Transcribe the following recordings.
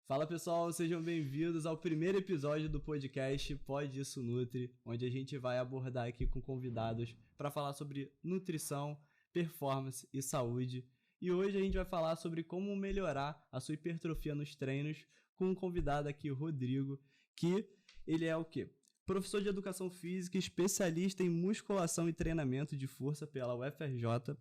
Fala pessoal, sejam bem-vindos ao primeiro episódio do podcast Pode Isso Nutri, onde a gente vai abordar aqui com convidados para falar sobre nutrição, performance e saúde. E hoje a gente vai falar sobre como melhorar a sua hipertrofia nos treinos com um convidado aqui, o Rodrigo, que ele é o quê? Professor de Educação Física, especialista em musculação e treinamento de força pela UFRJ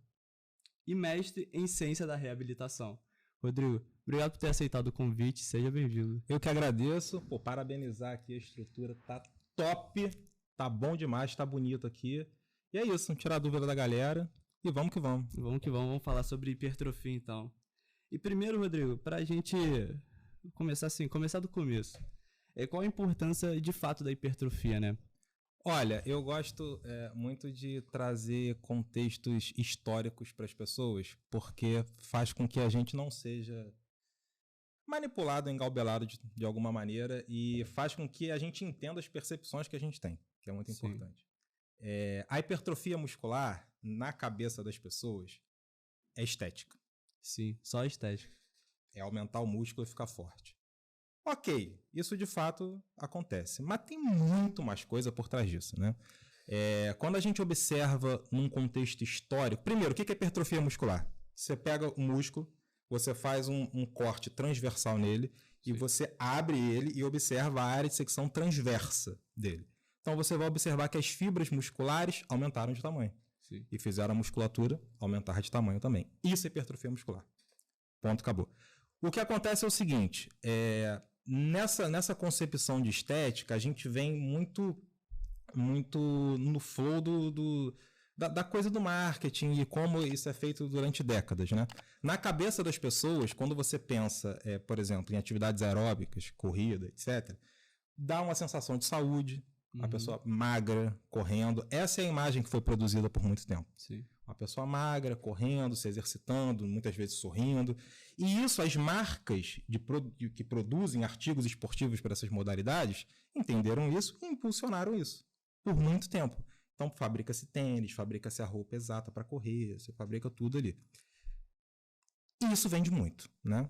e mestre em Ciência da Reabilitação. Rodrigo, obrigado por ter aceitado o convite, seja bem-vindo. Eu que agradeço, parabenizar aqui a estrutura, tá top, tá bom demais, tá bonito aqui. E é isso, não tirar a dúvida da galera e vamos que vamos. Vamos falar sobre hipertrofia então. E primeiro, Rodrigo, pra gente começar do começo, qual a importância de fato da hipertrofia, né? Olha, eu gosto muito de trazer contextos históricos para as pessoas, porque faz com que a gente não seja manipulado, engabelado de alguma maneira e faz com que a gente entenda as percepções que a gente tem, que é muito importante. A hipertrofia muscular, na cabeça das pessoas, é estética. Sim, só estética. É aumentar o músculo e ficar forte. Ok, isso de fato acontece, mas tem muito mais coisa por trás disso, né? Quando a gente observa num contexto histórico, primeiro, o que é hipertrofia muscular? Você pega o músculo, você faz um corte transversal nele e você abre ele e observa a área de secção transversa dele. Então você vai observar que as fibras musculares aumentaram de tamanho. Sim. E fizeram a musculatura aumentar de tamanho também. Isso é hipertrofia muscular. Ponto, acabou. O que acontece é o seguinte, nessa concepção de estética, a gente vem muito no flow da coisa do marketing e como isso é feito durante décadas, né? Na cabeça das pessoas, quando você pensa, por exemplo, em atividades aeróbicas, corrida, etc., dá uma sensação de saúde, uma pessoa magra, correndo. Essa é a imagem que foi produzida por muito tempo. Sim. Uma pessoa magra, correndo, se exercitando, muitas vezes sorrindo. E isso, as marcas que produzem artigos esportivos para essas modalidades entenderam isso e impulsionaram isso por muito tempo. Então, fabrica-se tênis, fabrica-se a roupa exata para correr, você fabrica tudo ali. E isso vende muito, né?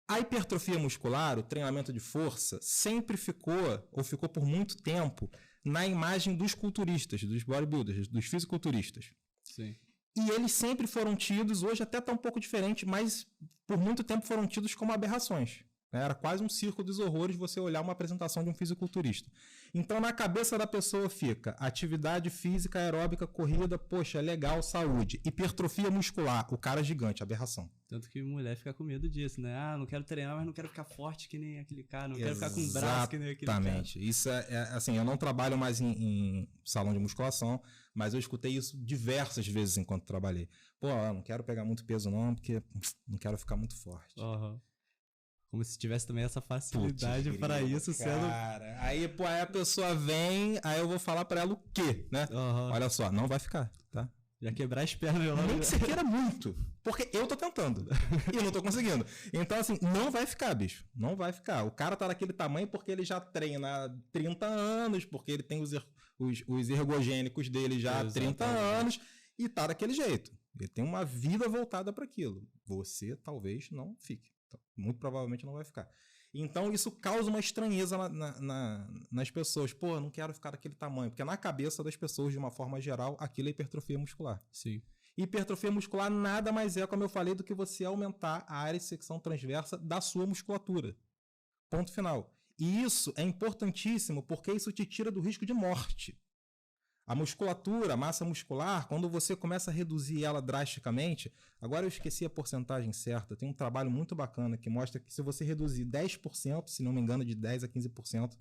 A hipertrofia muscular, o treinamento de força, sempre ficou por muito tempo na imagem dos culturistas, dos bodybuilders, dos fisiculturistas. Sim. E eles sempre foram tidos, hoje até está um pouco diferente, mas por muito tempo foram tidos como aberrações. Era quase um circo dos horrores você olhar uma apresentação de um fisiculturista. Então, na cabeça da pessoa fica atividade física, aeróbica, corrida, poxa, legal, saúde. Hipertrofia muscular, o cara gigante, aberração. Tanto que mulher fica com medo disso, né? Ah, não quero treinar, mas não quero ficar forte que nem aquele cara, não quero ficar com braço que nem aquele cara. Exatamente. Isso assim, eu não trabalho mais em salão de musculação, mas eu escutei isso diversas vezes enquanto trabalhei. Pô, eu não quero pegar muito peso não, porque não quero ficar muito forte. Uhum. Como se tivesse também essa facilidade para isso sendo... Cara, aí a pessoa vem, aí eu vou falar para ela o quê, né? Uhum. Olha só, não vai ficar, tá? Já quebrar as pernas. Nem que você queira muito, porque eu tô tentando e não tô conseguindo. Então, assim, não vai ficar, bicho. Não vai ficar. O cara tá daquele tamanho porque ele já treina há 30 anos, porque ele tem os ergogênicos dele já há 30 anos e tá daquele jeito. Ele tem uma vida voltada para aquilo. Você talvez não fique. Muito provavelmente não vai ficar. Então isso causa uma estranheza nas pessoas. Pô, eu não quero ficar daquele tamanho. Porque na cabeça das pessoas, de uma forma geral, aquilo é hipertrofia muscular. Sim. Hipertrofia muscular nada mais é, como eu falei, do que você aumentar a área de secção transversa da sua musculatura. Ponto final. E isso é importantíssimo porque isso te tira do risco de morte. A musculatura, a massa muscular, quando você começa a reduzir ela drasticamente, agora eu esqueci a porcentagem certa, tem um trabalho muito bacana que mostra que se você reduzir 10%, se não me engano de 10% a 15%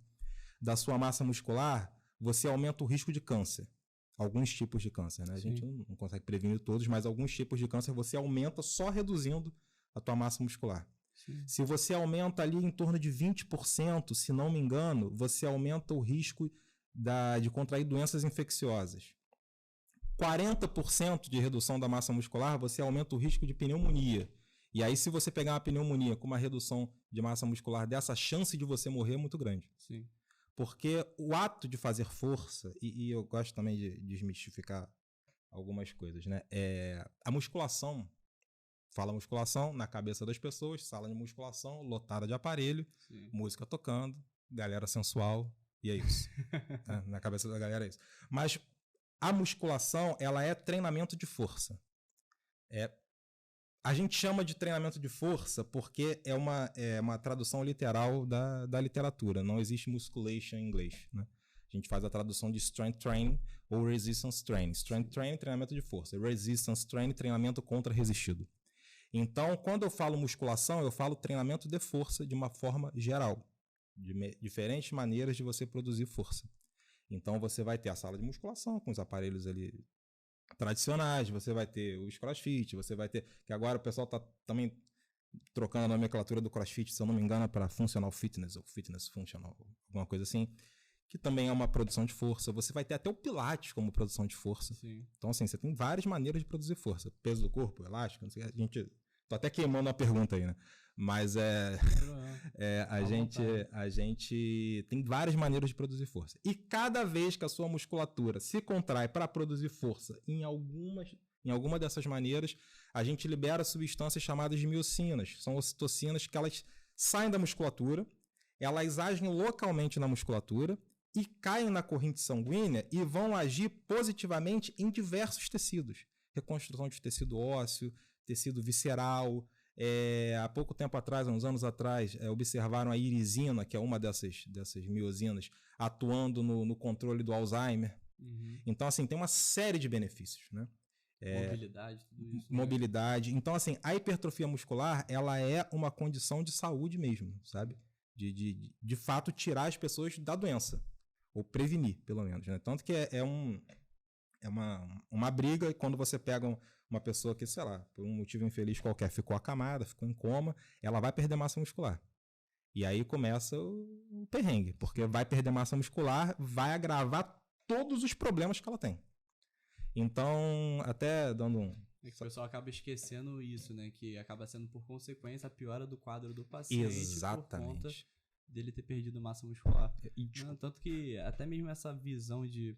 da sua massa muscular, você aumenta o risco de câncer. Alguns tipos de câncer, né? A gente não consegue prevenir todos, mas alguns tipos de câncer você aumenta só reduzindo a tua massa muscular. Sim. Se você aumenta ali em torno de 20%, se não me engano, você aumenta o risco de contrair doenças infecciosas. 40% de redução da massa muscular, você aumenta o risco de pneumonia. E aí, se você pegar uma pneumonia com uma redução de massa muscular dessa, a chance de você morrer é muito grande. Sim. Porque o ato de fazer força, e eu gosto também de desmistificar algumas coisas, né? A musculação, fala musculação, na cabeça das pessoas, sala de musculação, lotada de aparelho, Sim. música tocando, galera sensual, e é isso. Na cabeça da galera é isso. Mas a musculação, ela é treinamento de força. A gente chama de treinamento de força porque é uma tradução literal da literatura. Não existe musculation em inglês, né? A gente faz a tradução de strength training ou resistance training. Strength training, treinamento de força. Resistance training, treinamento contra resistido. Então, quando eu falo musculação, eu falo treinamento de força de uma forma geral. Diferentes maneiras de você produzir força. Então, você vai ter a sala de musculação com os aparelhos ali tradicionais, você vai ter os crossfit, você vai ter... Que agora o pessoal está também trocando a nomenclatura do crossfit, se eu não me engano, para functional fitness ou fitness functional, alguma coisa assim, que também é uma produção de força. Você vai ter até o Pilates como produção de força. Sim. Então, assim, você tem várias maneiras de produzir força. Peso do corpo, elástico, não sei, a gente... Tô até queimando a pergunta aí, né? Mas a gente tem várias maneiras de produzir força. E cada vez que a sua musculatura se contrai para produzir força em alguma dessas maneiras, a gente libera substâncias chamadas de miocinas. São ocitocinas que elas saem da musculatura, elas agem localmente na musculatura e caem na corrente sanguínea e vão agir positivamente em diversos tecidos. Reconstrução de tecido ósseo, tecido visceral. Há pouco tempo atrás, uns anos atrás, observaram a irisina, que é uma dessas miosinas, atuando no controle do Alzheimer. Uhum. Então, assim, tem uma série de benefícios, né? Mobilidade, tudo isso. Mobilidade. Né? Então, assim, a hipertrofia muscular, ela é uma condição de saúde mesmo, sabe? De fato, tirar as pessoas da doença. Ou prevenir, pelo menos, né? Tanto que é uma briga, e quando você pega uma pessoa que, sei lá, por um motivo infeliz qualquer, ficou acamada, ficou em coma, ela vai perder massa muscular. E aí começa o perrengue, porque vai perder massa muscular, vai agravar todos os problemas que ela tem. Então, até dando um... É que o pessoal acaba esquecendo isso, né? Que acaba sendo, por consequência, a piora do quadro do paciente. Exatamente. Por conta dele ter perdido massa muscular. Não, tanto que até mesmo essa visão de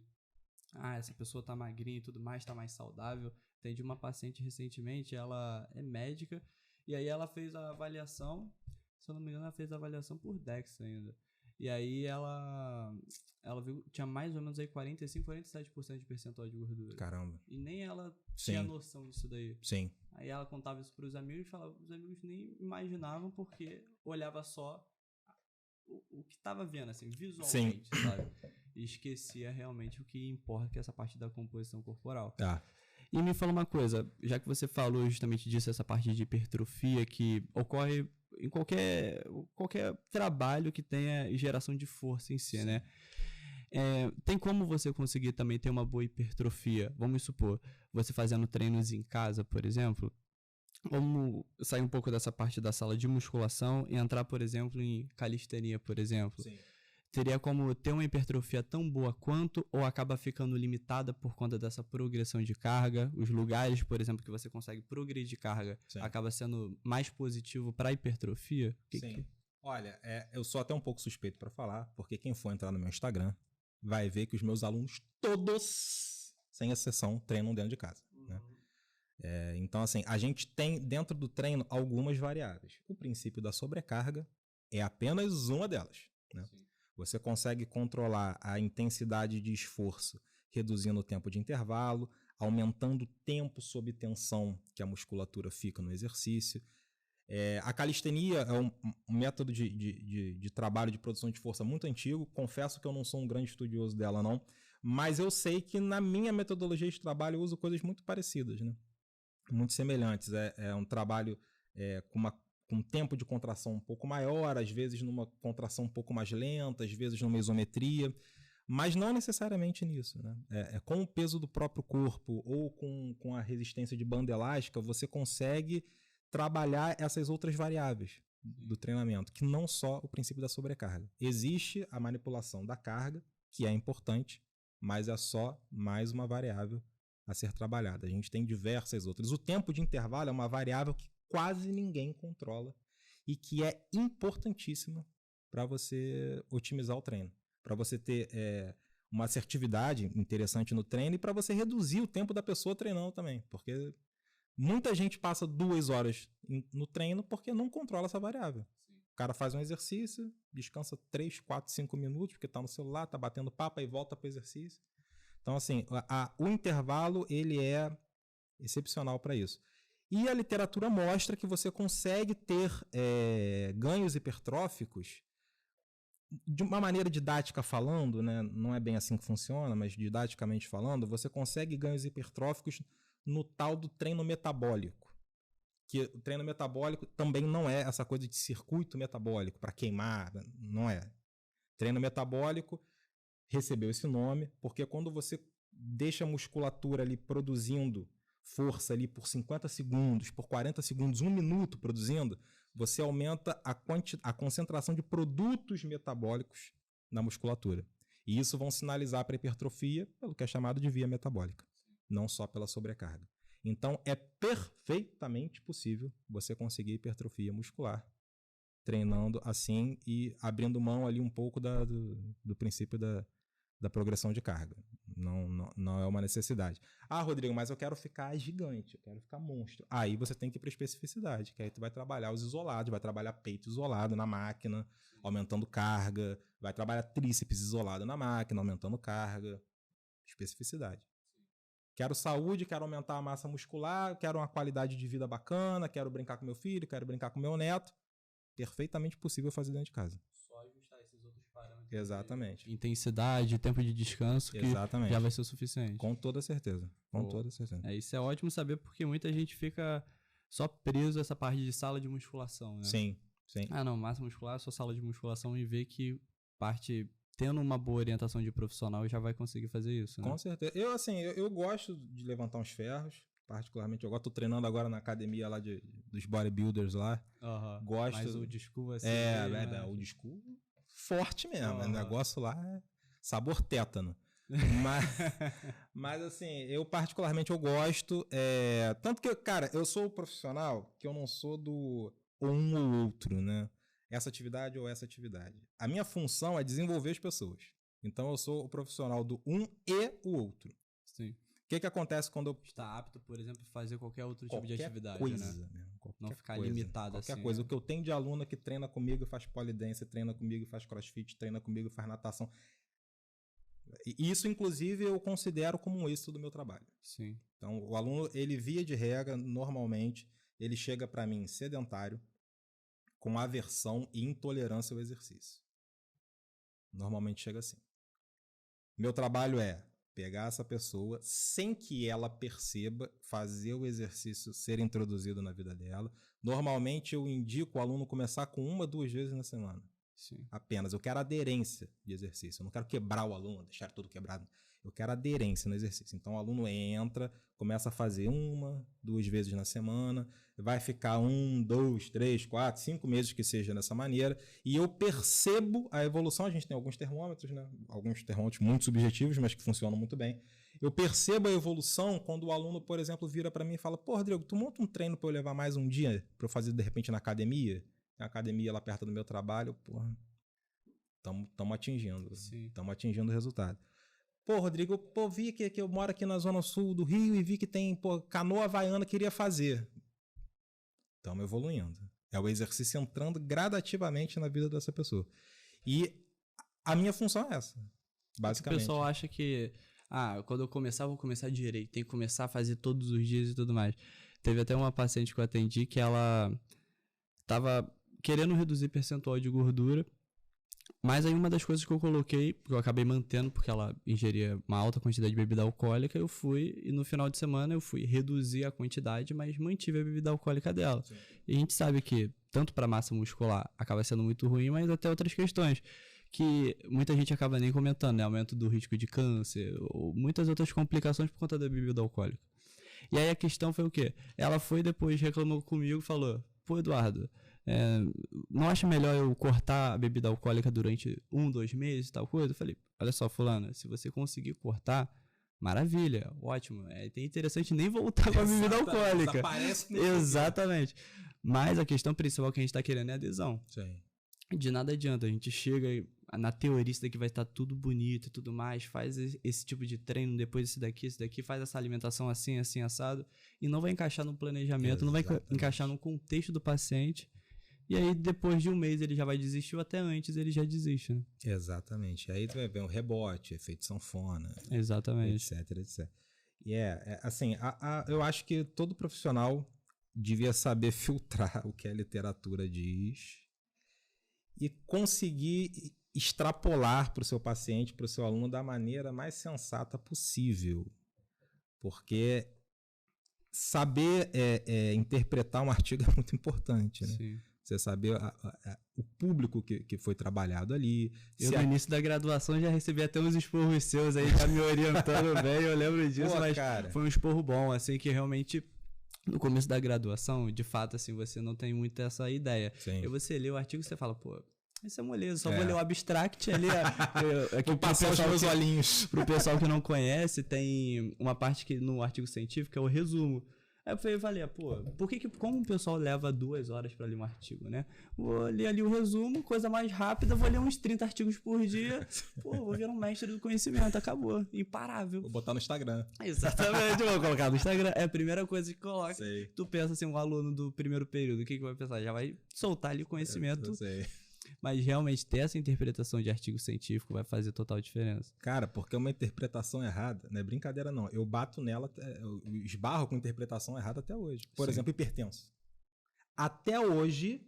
essa pessoa tá magrinha e tudo mais, tá mais saudável. Atendi uma paciente recentemente, ela é médica, e aí ela fez a avaliação, se eu não me engano, ela fez a avaliação por DEX ainda. E aí ela viu, tinha mais ou menos aí 45, 47% de percentual de gordura. Caramba. E nem ela tinha noção disso daí. Sim. Aí ela contava isso pros amigos e falava, os amigos nem imaginavam porque olhava só o que tava vendo, assim, visualmente, sabe? E esquecia realmente o que importa, que é essa parte da composição corporal. E me fala uma coisa, já que você falou justamente disso, essa parte de hipertrofia que ocorre em qualquer trabalho que tenha geração de força em si, né? Tem como você conseguir também ter uma boa hipertrofia? Vamos supor, você fazendo treinos em casa, por exemplo, vamos sair um pouco dessa parte da sala de musculação e entrar, por exemplo, em calistenia, por exemplo. Sim. Teria como ter uma hipertrofia tão boa quanto, ou acaba ficando limitada por conta dessa progressão de carga? Os lugares, por exemplo, que você consegue progredir de carga, acaba sendo mais positivo para a hipertrofia? Olha, eu sou até um pouco suspeito para falar, porque quem for entrar no meu Instagram vai ver que os meus alunos todos, sem exceção, treinam dentro de casa, né? Então, assim, a gente tem dentro do treino algumas variáveis. O princípio da sobrecarga é apenas uma delas, né? Você consegue controlar a intensidade de esforço reduzindo o tempo de intervalo, aumentando o tempo sob tensão que a musculatura fica no exercício. A calistenia é um método de trabalho de produção de força muito antigo. Confesso que eu não sou um grande estudioso dela, não. Mas eu sei que na minha metodologia de trabalho eu uso coisas muito parecidas, né? Muito semelhantes. É um trabalho com tempo de contração um pouco maior, às vezes numa contração um pouco mais lenta, às vezes numa isometria, mas não necessariamente nisso, né? Com o peso do próprio corpo ou com a resistência de banda elástica, você consegue trabalhar essas outras variáveis do treinamento, que não só o princípio da sobrecarga. Existe a manipulação da carga, que é importante, mas é só mais uma variável a ser trabalhada. A gente tem diversas outras. O tempo de intervalo é uma variável que quase ninguém controla e que é importantíssima para você otimizar o treino, para você ter uma assertividade interessante no treino e para você reduzir o tempo da pessoa treinando também, porque Muita gente passa 2 horas no treino porque não controla essa variável. Sim. O cara faz um exercício, descansa 3, 4, 5 minutos, porque tá no celular, tá batendo papo e volta pro exercício. Então, assim, o intervalo, ele é excepcional para isso. E a literatura mostra que você consegue ter ganhos hipertróficos de uma maneira didática falando, né? Não é bem assim que funciona, mas didaticamente falando, você consegue ganhos hipertróficos no tal do treino metabólico. Que o treino metabólico também não é essa coisa de circuito metabólico para queimar, não é. Treino metabólico recebeu esse nome porque quando você deixa a musculatura ali produzindo força ali por 50 segundos, por 40 segundos, 1 minuto produzindo, você aumenta a concentração de produtos metabólicos na musculatura. E isso vão sinalizar para a hipertrofia pelo que é chamado de via metabólica, não só pela sobrecarga. Então, é perfeitamente possível você conseguir hipertrofia muscular treinando assim e abrindo mão ali um pouco do princípio da progressão de carga. Não é uma necessidade. Ah, Rodrigo, mas eu quero ficar gigante, eu quero ficar monstro. Aí você tem que ir para especificidade, que aí tu vai trabalhar os isolados, vai trabalhar peito isolado na máquina, aumentando carga, vai trabalhar tríceps isolado na máquina, aumentando carga. Especificidade. Quero saúde, quero aumentar a massa muscular, quero uma qualidade de vida bacana, quero brincar com meu filho, quero brincar com meu neto. Perfeitamente possível fazer dentro de casa. Só ajustar esses outros parâmetros. Exatamente. Intensidade, tempo de descanso, que Exatamente. já vai ser o suficiente. Com toda certeza. Com toda certeza. Isso é ótimo saber porque muita gente fica só preso a essa parte de sala de musculação, né? Sim. Ah, não, massa muscular é só sala de musculação e ver que tendo uma boa orientação de profissional já vai conseguir fazer isso, né? Com certeza. Eu gosto de levantar uns ferros, particularmente. Eu tô treinando agora na academia lá dos bodybuilders lá. Gosto. Mas o disco assim. O disco forte mesmo. O negócio lá é sabor tétano. mas assim, eu particularmente eu gosto. Tanto que, cara, eu sou o profissional que eu não sou do um ou outro, né? Essa atividade ou essa atividade. A minha função é desenvolver as pessoas. Então eu sou o profissional do um e o outro. Sim. O que acontece quando eu... Está apto, por exemplo, a fazer qualquer outro tipo de atividade, coisa, né? Mesmo, não ficar limitado assim. Qualquer coisa. O que eu tenho de aluna que treina comigo e faz polidência, treina comigo e faz crossfit, treina comigo e faz natação. E isso, inclusive, eu considero como um êxito do meu trabalho. Sim. Então, o aluno, ele via de regra, normalmente, ele chega para mim sedentário, com aversão e intolerância ao exercício. Normalmente chega assim. Meu trabalho é pegar essa pessoa, sem que ela perceba, fazer o exercício ser introduzido na vida dela. Normalmente eu indico o aluno começar com 1, 2 vezes na semana. Sim. Apenas. Eu quero aderência de exercício. Eu não quero quebrar o aluno, deixar tudo quebrado. Eu quero aderência no exercício. Então o aluno entra, começa a fazer 1, 2 vezes na semana, vai ficar 1, 2, 3, 4, 5 meses que seja dessa maneira, e eu percebo a evolução. A gente tem alguns termômetros, né? Alguns termômetros muito subjetivos, mas que funcionam muito bem. Eu percebo a evolução quando o aluno, por exemplo, vira para mim e fala: pô, Rodrigo, tu monta um treino para eu levar mais um dia para eu fazer de repente na academia? Tem academia lá perto do meu trabalho, porra, estamos atingindo. Estamos atingindo o resultado. Pô, Rodrigo, vi que eu moro aqui na zona sul do Rio e vi que tem canoa havaiana, queria fazer. Estamos evoluindo. É o exercício entrando gradativamente na vida dessa pessoa. E a minha função é essa, basicamente. O pessoal acha que, quando eu começar, vou começar direito, tem que começar a fazer todos os dias e tudo mais. Teve até uma paciente que eu atendi que ela tava querendo reduzir percentual de gordura. Mas aí uma das coisas que eu coloquei, que eu acabei mantendo, porque ela ingeria uma alta quantidade de bebida alcoólica, eu fui, e no final de semana eu fui reduzir a quantidade, mas mantive a bebida alcoólica dela. Sim. E a gente sabe que, tanto para massa muscular, acaba sendo muito ruim, mas até outras questões, que muita gente acaba nem comentando, né? Aumento do risco de câncer, ou muitas outras complicações por conta da bebida alcoólica. E aí a questão foi o quê? Ela foi depois, reclamou comigo e falou: pô, Eduardo, não acha melhor eu cortar a bebida alcoólica durante 1, 2 meses, tal coisa? Eu falei: olha só, fulana, se você conseguir cortar, maravilha, ótimo. É interessante nem voltar com a bebida alcoólica. Exatamente. Mas a questão principal que a gente está querendo é adesão. Sim. De nada adianta, a gente chega e na teoria isso daqui vai estar tudo bonito e tudo mais, faz esse tipo de treino, depois esse daqui, faz essa alimentação assim, assim, assado, e não vai encaixar no planejamento, não vai encaixar no contexto do paciente, e aí depois de um mês ele já vai desistir, ou até antes ele já desiste, né? Exatamente. Aí tu vai ver um rebote, efeito sanfona, Exatamente. etc. E assim, eu acho que todo profissional devia saber filtrar o que a literatura diz e conseguir extrapolar para o seu paciente, para o seu aluno, da maneira mais sensata possível. Porque saber interpretar um artigo é muito importante, né? Sim. Você saber o público que foi trabalhado ali. Eu, no início da graduação, já recebi até uns esporros seus aí, já me orientando bem, eu lembro disso, mas cara, foi um esporro bom, assim, que realmente, no começo da graduação, de fato, assim, você não tem muito essa ideia. Sim. E você lê o artigo e você fala, pô, isso é moleza, só vou ler o abstract ali. Vou passar os meus olhinhos. Pro pessoal que não conhece, tem uma parte que no artigo científico é o resumo. Aí eu falei, pô, como o pessoal leva 2 horas pra ler um artigo, né? Vou ler ali o resumo, coisa mais rápida, vou ler uns 30 artigos por dia. Pô, vou virar um mestre do conhecimento, acabou. Imparável. Vou botar no Instagram. Exatamente, vou colocar no Instagram. É a primeira coisa que coloca. Sei. Tu pensa assim, um aluno do primeiro período, o que vai pensar? Já vai soltar ali o conhecimento. Eu sei. Mas realmente ter essa interpretação de artigo científico vai fazer total diferença. Cara, porque é uma interpretação errada, não é brincadeira não. Eu bato nela, eu esbarro com interpretação errada até hoje. Por exemplo, hipertenso. Até hoje,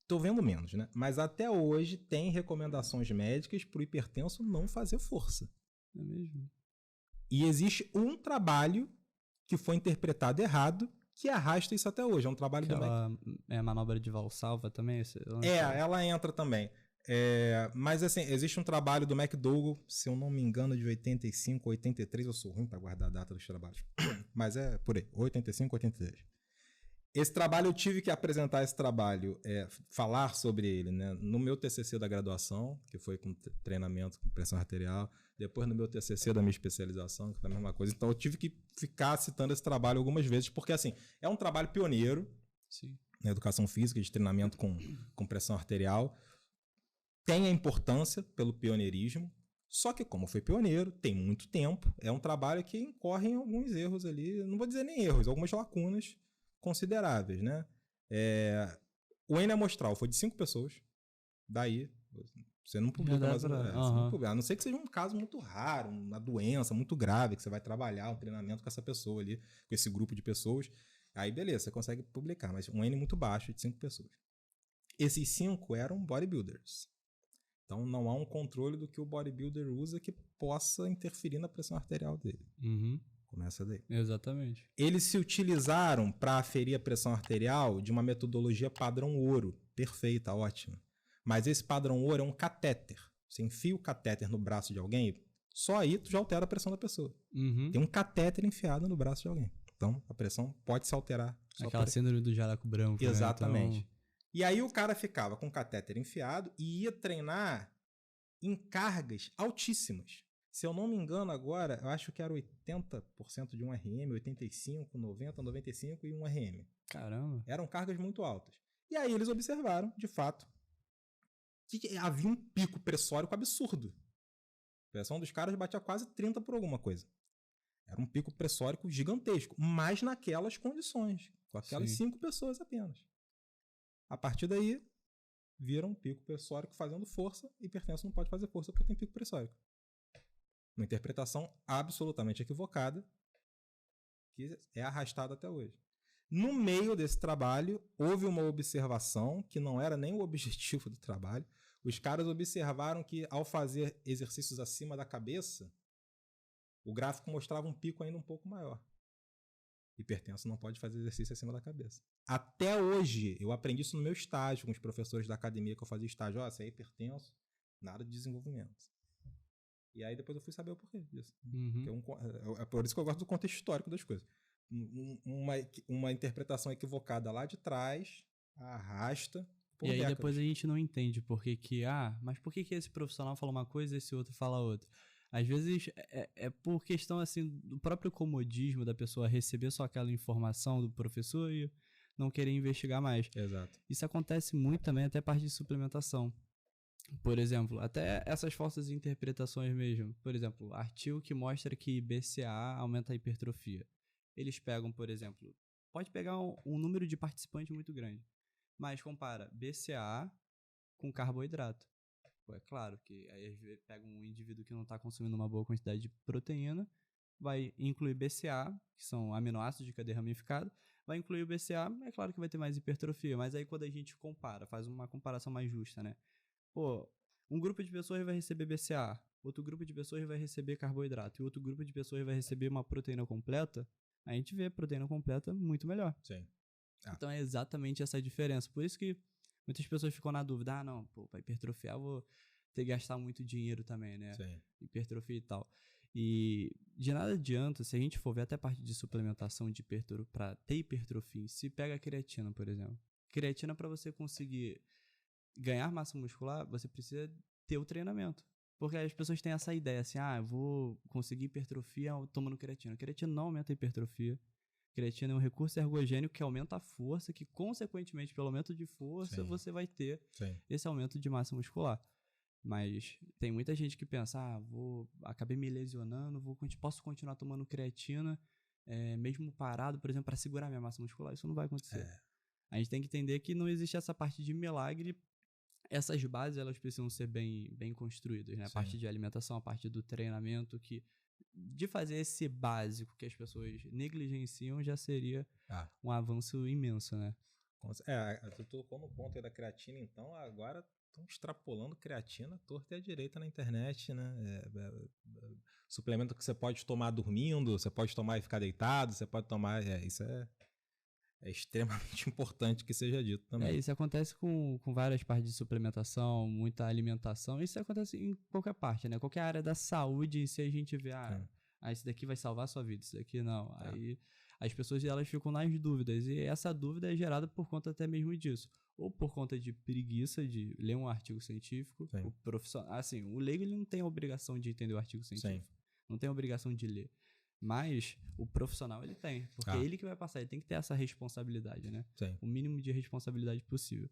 tô vendo menos, né? Mas até hoje tem recomendações médicas pro hipertenso não fazer força. É mesmo? E existe um trabalho que foi interpretado errado que arrasta isso até hoje. É um trabalho do MEC. É a manobra de Valsalva também? Ela entra também. Mas assim, existe um trabalho do McDougall, se eu não me engano, de 85, 83. Eu sou ruim para guardar a data dos trabalhos. Mas é por aí, 85, 83. Esse trabalho, eu tive que apresentar esse trabalho, falar sobre ele, né, no meu TCC da graduação, que foi com treinamento com pressão arterial, depois no meu TCC da minha especialização, que foi a mesma coisa. Então eu tive que ficar citando esse trabalho algumas vezes, porque assim, é um trabalho pioneiro. Sim. Na educação física, de treinamento com pressão arterial. Tem a importância pelo pioneirismo, só que como foi pioneiro, tem muito tempo, é um trabalho que incorre em alguns erros ali, não vou dizer nem erros, algumas lacunas consideráveis, né? O N amostral foi de 5 pessoas, daí você não publica mais a não ser que seja um caso muito raro, uma doença muito grave, que você vai trabalhar um treinamento com essa pessoa ali, com esse grupo de pessoas, aí beleza, você consegue publicar, mas um N muito baixo de 5 pessoas. Esses 5 eram bodybuilders. Então não há um controle do que o bodybuilder usa que possa interferir na pressão arterial dele. Uhum. Começa daí. Exatamente. Eles se utilizaram para aferir a pressão arterial de uma metodologia padrão ouro. Perfeita, ótima. Mas esse padrão ouro é um catéter. Você enfia o catéter no braço de alguém, só aí tu já altera a pressão da pessoa. Uhum. Tem um catéter enfiado no braço de alguém. Então a pressão pode se alterar. Aquela síndrome do jaraco branco. Exatamente. Né? Então... E aí o cara ficava com o catéter enfiado e ia treinar em cargas altíssimas. Se eu não me engano agora, eu acho que era 80% de um RM, 85, 90, 95 e um RM. Caramba. Eram cargas muito altas. E aí eles observaram, de fato, que havia um pico pressórico absurdo. A pressão dos caras batia quase 30 por alguma coisa. Era um pico pressórico gigantesco, mas naquelas condições, com aquelas 5 pessoas apenas. A partir daí, viram um pico pressórico fazendo força, e hipertenso não pode fazer força porque tem pico pressórico. Uma interpretação absolutamente equivocada, que é arrastada até hoje. No meio desse trabalho, houve uma observação que não era nem o objetivo do trabalho. Os caras observaram que, ao fazer exercícios acima da cabeça, o gráfico mostrava um pico ainda um pouco maior. Hipertenso não pode fazer exercício acima da cabeça. Até hoje, eu aprendi isso no meu estágio, com os professores da academia que eu fazia estágio. Você é hipertenso, nada de desenvolvimento. E aí depois eu fui saber o porquê disso. Uhum. É por isso que eu gosto do contexto histórico das coisas. Uma interpretação equivocada lá de trás arrasta por décadas. E aí depois a gente não entende mas por que esse profissional fala uma coisa e esse outro fala outra? Às vezes é por questão assim do próprio comodismo da pessoa receber só aquela informação do professor e não querer investigar mais. Exato. Isso acontece muito também até parte de suplementação. Por exemplo, até essas falsas interpretações mesmo. Por exemplo, artigo que mostra que BCA aumenta a hipertrofia. Eles pegam, por exemplo, pode pegar um número de participantes muito grande, mas compara BCA com carboidrato. Pô, é claro que aí às vezes pega um indivíduo que não está consumindo uma boa quantidade de proteína, vai incluir BCA, que são aminoácidos de cadeia ramificada, vai incluir o BCA, é claro que vai ter mais hipertrofia, mas aí quando a gente compara, faz uma comparação mais justa, né? Pô, um grupo de pessoas vai receber BCA, outro grupo de pessoas vai receber carboidrato, e outro grupo de pessoas vai receber uma proteína completa, a gente vê a proteína completa muito melhor. Sim. Então é exatamente essa diferença. Por isso que muitas pessoas ficam na dúvida, não, pô, pra hipertrofiar eu vou ter que gastar muito dinheiro também, né? Sim. Hipertrofia e tal. E de nada adianta, se a gente for ver até a parte de suplementação de pra ter hipertrofia, se pega a creatina, por exemplo. Creatina, para você conseguir ganhar massa muscular, você precisa ter o treinamento. Porque as pessoas têm essa ideia assim, eu vou conseguir hipertrofia tomando creatina. Creatina não aumenta a hipertrofia. Creatina é um recurso ergogênico que aumenta a força, que consequentemente, pelo aumento de força, você vai ter esse aumento de massa muscular. Mas tem muita gente que pensa, acabei me lesionando, posso continuar tomando creatina, mesmo parado, por exemplo, para segurar minha massa muscular. Isso não vai acontecer. A gente tem que entender que não existe essa parte de milagre. Essas bases, elas precisam ser bem construídas, né? A parte de alimentação, a parte do treinamento, de fazer esse básico que as pessoas negligenciam já seria um avanço imenso, né? Tu tocou no ponto aí da creatina, então agora estão extrapolando creatina torta e à direita na internet, né? Suplemento que você pode tomar dormindo, você pode tomar e ficar deitado, você pode tomar... Isso é extremamente importante que seja dito também. Isso acontece com várias partes de suplementação, muita alimentação. Isso acontece em qualquer parte, né? Qualquer área da saúde, se a gente vê, isso daqui vai salvar a sua vida, isso daqui não. Aí as pessoas elas ficam nas dúvidas. E essa dúvida é gerada por conta até mesmo disso. Ou por conta de preguiça de ler um artigo científico. O profissional, assim, o leigo ele não tem a obrigação de entender o artigo científico. Não tem a obrigação de ler. Mas o profissional ele tem, porque é ele que vai passar, ele tem que ter essa responsabilidade, né? O mínimo de responsabilidade possível.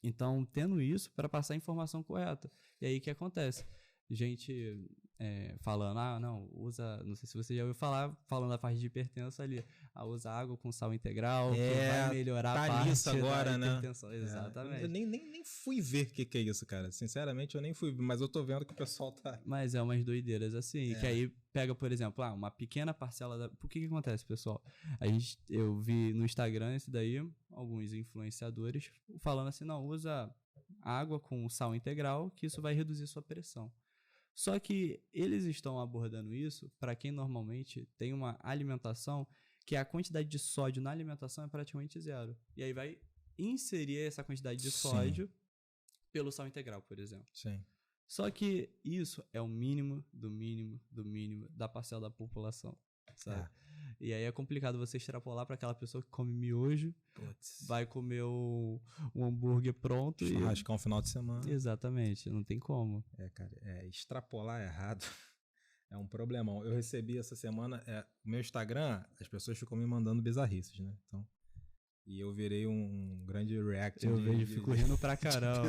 Então, tendo isso para passar a informação correta. E aí o que acontece? Gente falando, não, não sei se você já ouviu falar, falando da parte de hipertensa ali, usa água com sal integral, que vai melhorar a parte agora, da hipertensão. Né? Exatamente. Eu nem fui ver o que é isso, cara. Sinceramente, eu nem fui ver, mas eu tô vendo que o pessoal tá... Mas é umas doideiras assim, que aí pega, por exemplo, uma pequena parcela Por que acontece, pessoal? Eu vi no Instagram esse daí, alguns influenciadores falando assim, não, usa água com sal integral, que isso vai reduzir sua pressão. Só que eles estão abordando isso para quem normalmente tem uma alimentação que a quantidade de sódio na alimentação é praticamente zero. E aí vai inserir essa quantidade de sódio pelo sal integral, por exemplo. Só que isso é o mínimo do mínimo do mínimo da parcela da população, sabe? E aí é complicado você extrapolar para aquela pessoa que come miojo, vai comer um hambúrguer pronto. Churrascar um final de semana. Exatamente, não tem como. Cara, extrapolar errado é um problemão. Eu recebi essa semana, o meu Instagram, as pessoas ficam me mandando bizarrices, né? Então, e eu virei um grande react. Fico rindo pra caramba.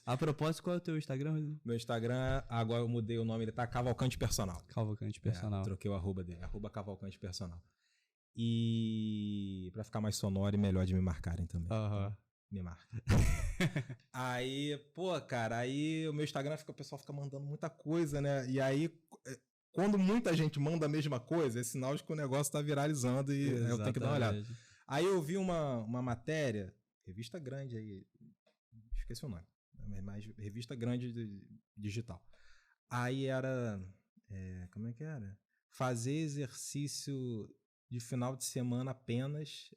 A propósito, qual é o teu Instagram? Meu Instagram, agora eu mudei o nome, ele tá Cavalcante Personal. Cavalcante Personal. Troquei o arroba dele, @Cavalcante Personal. E pra ficar mais sonoro e melhor de me marcarem também. Me marca. Aí, cara, o meu Instagram o pessoal fica mandando muita coisa, né? E aí, quando muita gente manda a mesma coisa, é sinal de que o negócio tá viralizando e eu tenho que dar uma olhada. Aí eu vi uma matéria, revista grande aí, esqueci o nome, mas revista grande digital. Aí era, como é que era? Fazer exercício de final de semana apenas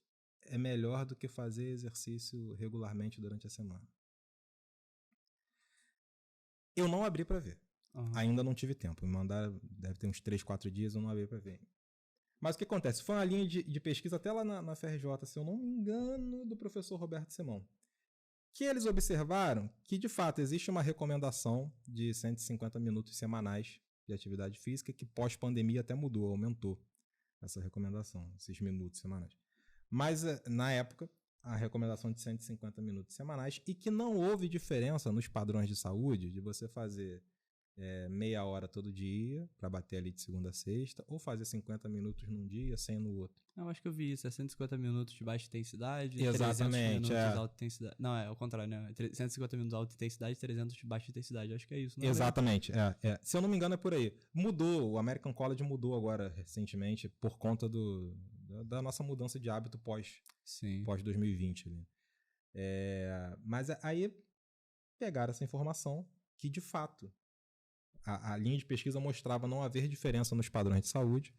é melhor do que fazer exercício regularmente durante a semana. Eu não abri para ver. Ainda não tive tempo. Me mandaram, deve ter uns 3, 4 dias, eu não abri para ver. Mas o que acontece? Foi uma linha de pesquisa até lá na FRJ, se eu não me engano, do professor Roberto Simão. Que eles observaram que, de fato, existe uma recomendação de 150 minutos semanais de atividade física, que pós-pandemia até mudou, aumentou essa recomendação, esses minutos semanais. Mas, na época, a recomendação de 150 minutos semanais e que não houve diferença nos padrões de saúde de você fazer meia hora todo dia para bater ali de segunda a sexta ou fazer 50 minutos num dia, 100 no outro. Eu acho que eu vi isso. É 150 minutos de baixa intensidade, Exatamente, 300 minutos de alta intensidade. Não, é o contrário, né? 150 minutos de alta intensidade, 300 de baixa intensidade. Acho que é isso. Não Exatamente, Se eu não me engano é por aí. Mudou, o American College mudou agora recentemente por conta da nossa mudança de hábito pós 2020. Né? Mas aí pegaram essa informação que, de fato, a linha de pesquisa mostrava não haver diferença nos padrões de saúde.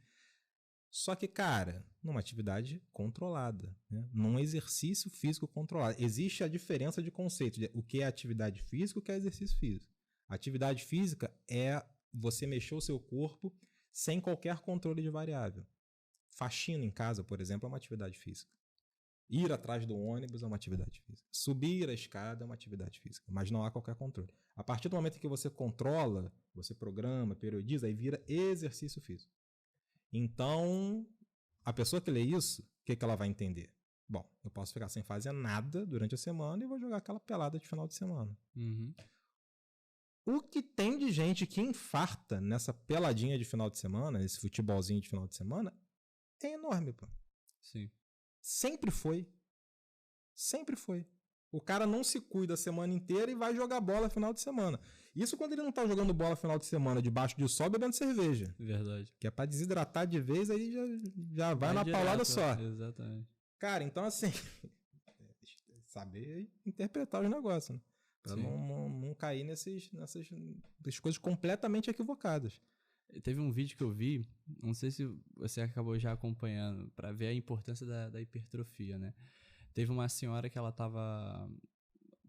Só que, cara, numa atividade controlada, né? Num exercício físico controlado. Existe a diferença de conceito de o que é atividade física e o que é exercício físico. Atividade física é você mexer o seu corpo sem qualquer controle de variável. Faxina em casa, por exemplo, é uma atividade física. Ir atrás do ônibus é uma atividade física. Subir a escada é uma atividade física, mas não há qualquer controle. A partir do momento que você controla, você programa, periodiza, aí vira exercício físico. Então, a pessoa que lê isso, o que ela vai entender? Bom, eu posso ficar sem fazer nada durante a semana e vou jogar aquela pelada de final de semana. Uhum. O que tem de gente que infarta nessa peladinha de final de semana, nesse futebolzinho de final de semana, é enorme, pô. Sim. Sempre foi. Sempre foi. O cara não se cuida a semana inteira e vai jogar bola final de semana. Isso quando ele não tá jogando bola final de semana debaixo de sol bebendo cerveja. Verdade. Que é pra desidratar de vez, aí já vai na direto, paulada só. Exatamente. Cara, então assim, saber interpretar os negócios, né? Pra não cair nessas coisas completamente equivocadas. Teve um vídeo que eu vi, não sei se você acabou já acompanhando, pra ver a importância da hipertrofia, né? Teve uma senhora que ela tava,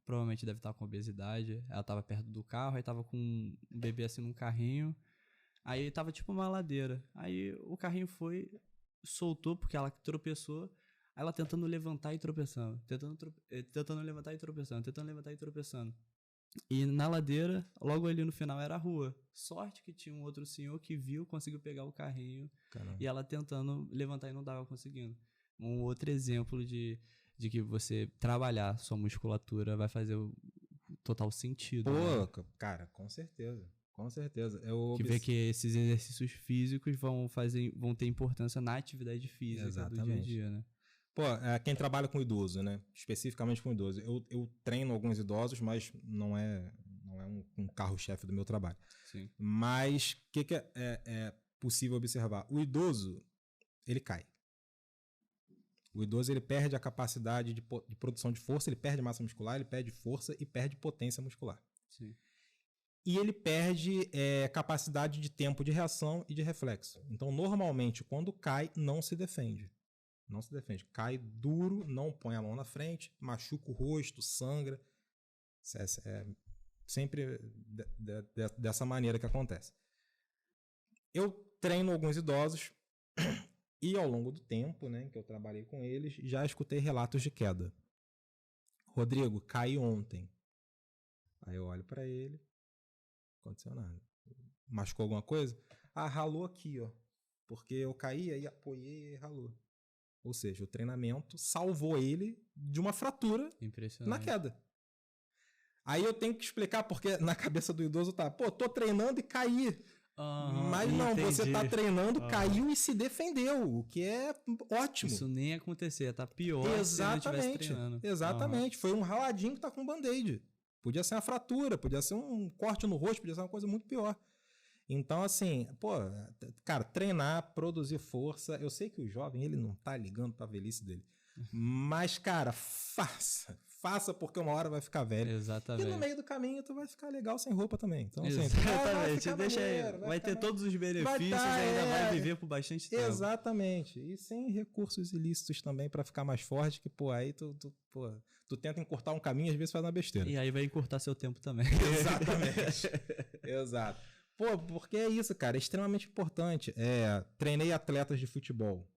provavelmente deve estar com obesidade, ela tava perto do carro, aí tava com um bebê assim num carrinho, aí tava tipo uma ladeira, aí o carrinho soltou porque ela tropeçou, aí ela tentando levantar e tropeçando, tentando levantar e tropeçando. E na ladeira, logo ali no final era a rua. Sorte que tinha um outro senhor que viu, conseguiu pegar o carrinho. Caramba. E ela tentando levantar e não dava conseguindo. Um outro exemplo de que você trabalhar sua musculatura vai fazer o total sentido. Pô, né? Cara, com certeza. Com certeza. Que vê que esses exercícios físicos vão ter importância na atividade física. Exatamente. Do dia a dia, né? Pô, quem trabalha com idoso, né? Especificamente com idoso. Eu treino alguns idosos, mas não é um carro-chefe do meu trabalho. Sim. Mas o que é possível observar? O idoso, ele cai. O idoso, ele perde a capacidade de produção de força, ele perde massa muscular, ele perde força e perde potência muscular. Sim. E ele perde capacidade de tempo de reação e de reflexo. Então, normalmente, quando cai, não se defende. Não se defende. Cai duro, não põe a mão na frente, machuca o rosto, sangra. É sempre dessa maneira que acontece. Eu treino alguns idosos e ao longo do tempo, né, que eu trabalhei com eles, já escutei relatos de queda. Rodrigo, caí ontem. Aí eu olho para ele, não aconteceu nada. Machucou alguma coisa? Ah, ralou aqui, ó. Porque eu caí, aí apoiei e ralou. Ou seja, o treinamento salvou ele de uma fratura na queda. Aí eu tenho que explicar porque na cabeça do idoso tá, pô, tô treinando e caí. Mas não, entendi. Você tá treinando, caiu e se defendeu, o que é ótimo. Isso nem ia acontecer, tá pior. Exatamente, se ele estivesse treinando. Exatamente. Foi um raladinho que tá com band-aid. Podia ser uma fratura, podia ser um corte no rosto, podia ser uma coisa muito pior. Então, assim, pô, cara, treinar, produzir força. Eu sei que o jovem, ele não tá ligando pra velhice dele. Mas, cara, faça porque uma hora vai ficar velho. Exatamente. E no meio do caminho tu vai ficar legal sem roupa também. Então, assim, exatamente. Deixa aí. Vai ter todos os benefícios e ainda vai viver por bastante tempo. Exatamente. E sem recursos ilícitos também pra ficar mais forte, que, pô, aí tu tenta encurtar um caminho, às vezes faz uma besteira. E aí vai encurtar seu tempo também. Exatamente. Exato. Pô, porque é isso, cara, é extremamente importante. Treinei atletas de futebol.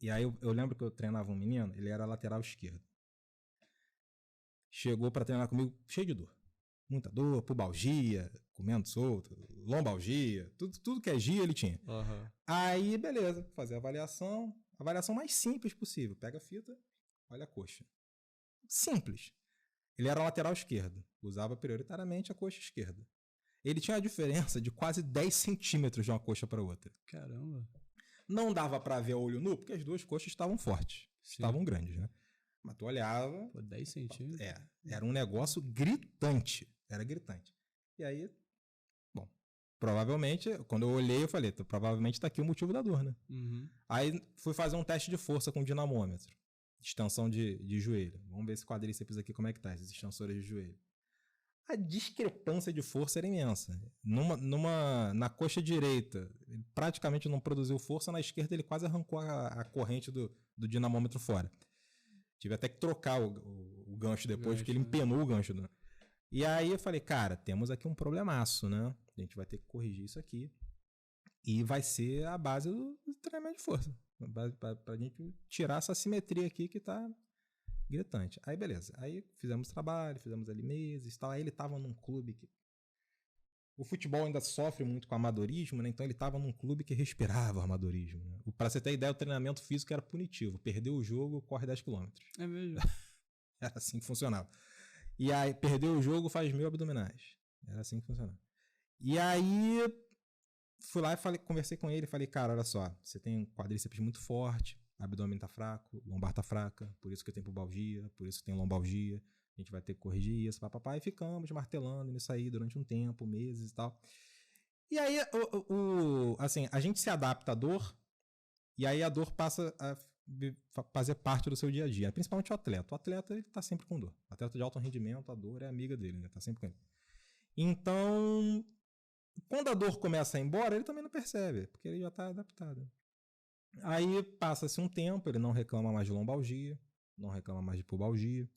E aí eu lembro que eu treinava um menino, ele era lateral esquerdo. Chegou pra treinar comigo cheio de dor. Muita dor, pubalgia, comendo solto, lombalgia, tudo que é gia ele tinha. Uhum. Aí, beleza, fazer a avaliação mais simples possível. Pega a fita, olha a coxa. Simples. Ele era lateral esquerdo, usava prioritariamente a coxa esquerda. Ele tinha a diferença de quase 10 centímetros de uma coxa para outra. Caramba. Não dava para ver a olho nu, porque as duas coxas estavam fortes, estavam grandes, né? Mas tu olhava... Pô, 10 centímetros? Era um negócio gritante. Era gritante. E aí, bom, provavelmente, quando eu olhei, eu falei, provavelmente tá aqui o motivo da dor, né? Uhum. Aí fui fazer um teste de força com dinamômetro. Extensão de joelho. Vamos ver esse quadríceps aqui, como é que tá, esses extensores de joelho. A discrepância de força era imensa. Na coxa direita, ele praticamente não produziu força, na esquerda ele quase arrancou a corrente do dinamômetro fora. Tive até que trocar o gancho depois, porque ele empenou o gancho. Né? E aí eu falei, cara, temos aqui um problemaço, né? A gente vai ter que corrigir isso aqui. E vai ser a base do treinamento de força. Pra gente tirar essa simetria aqui que tá gritante. Aí beleza. Aí fizemos trabalho, fizemos ali meses e tal. Aí ele tava num clube que... O futebol ainda sofre muito com amadorismo, né? Então ele tava num clube que respirava amadorismo. Né? Pra você ter ideia, o treinamento físico era punitivo. Perdeu o jogo, corre 10 km. É mesmo? Era assim que funcionava. E aí, perdeu o jogo, faz 1000 abdominais. Era assim que funcionava. E aí... Fui lá e conversei com ele, falei, cara, olha só, você tem um quadríceps muito forte, abdômen tá fraco, lombar tá fraca, por isso que eu tenho pubalgia, por isso que eu tenho lombalgia, a gente vai ter que corrigir isso, papapá, e ficamos martelando nisso aí durante um tempo, meses e tal. E aí, assim, a gente se adapta à dor, e aí a dor passa a fazer parte do seu dia a dia, principalmente o atleta. O atleta, ele tá sempre com dor. O atleta de alto rendimento, a dor é amiga dele, né? Tá sempre com ele. Então... Quando a dor começa a ir embora, ele também não percebe, porque ele já está adaptado. Aí passa-se um tempo, ele não reclama mais de lombalgia, não reclama mais de pubalgia.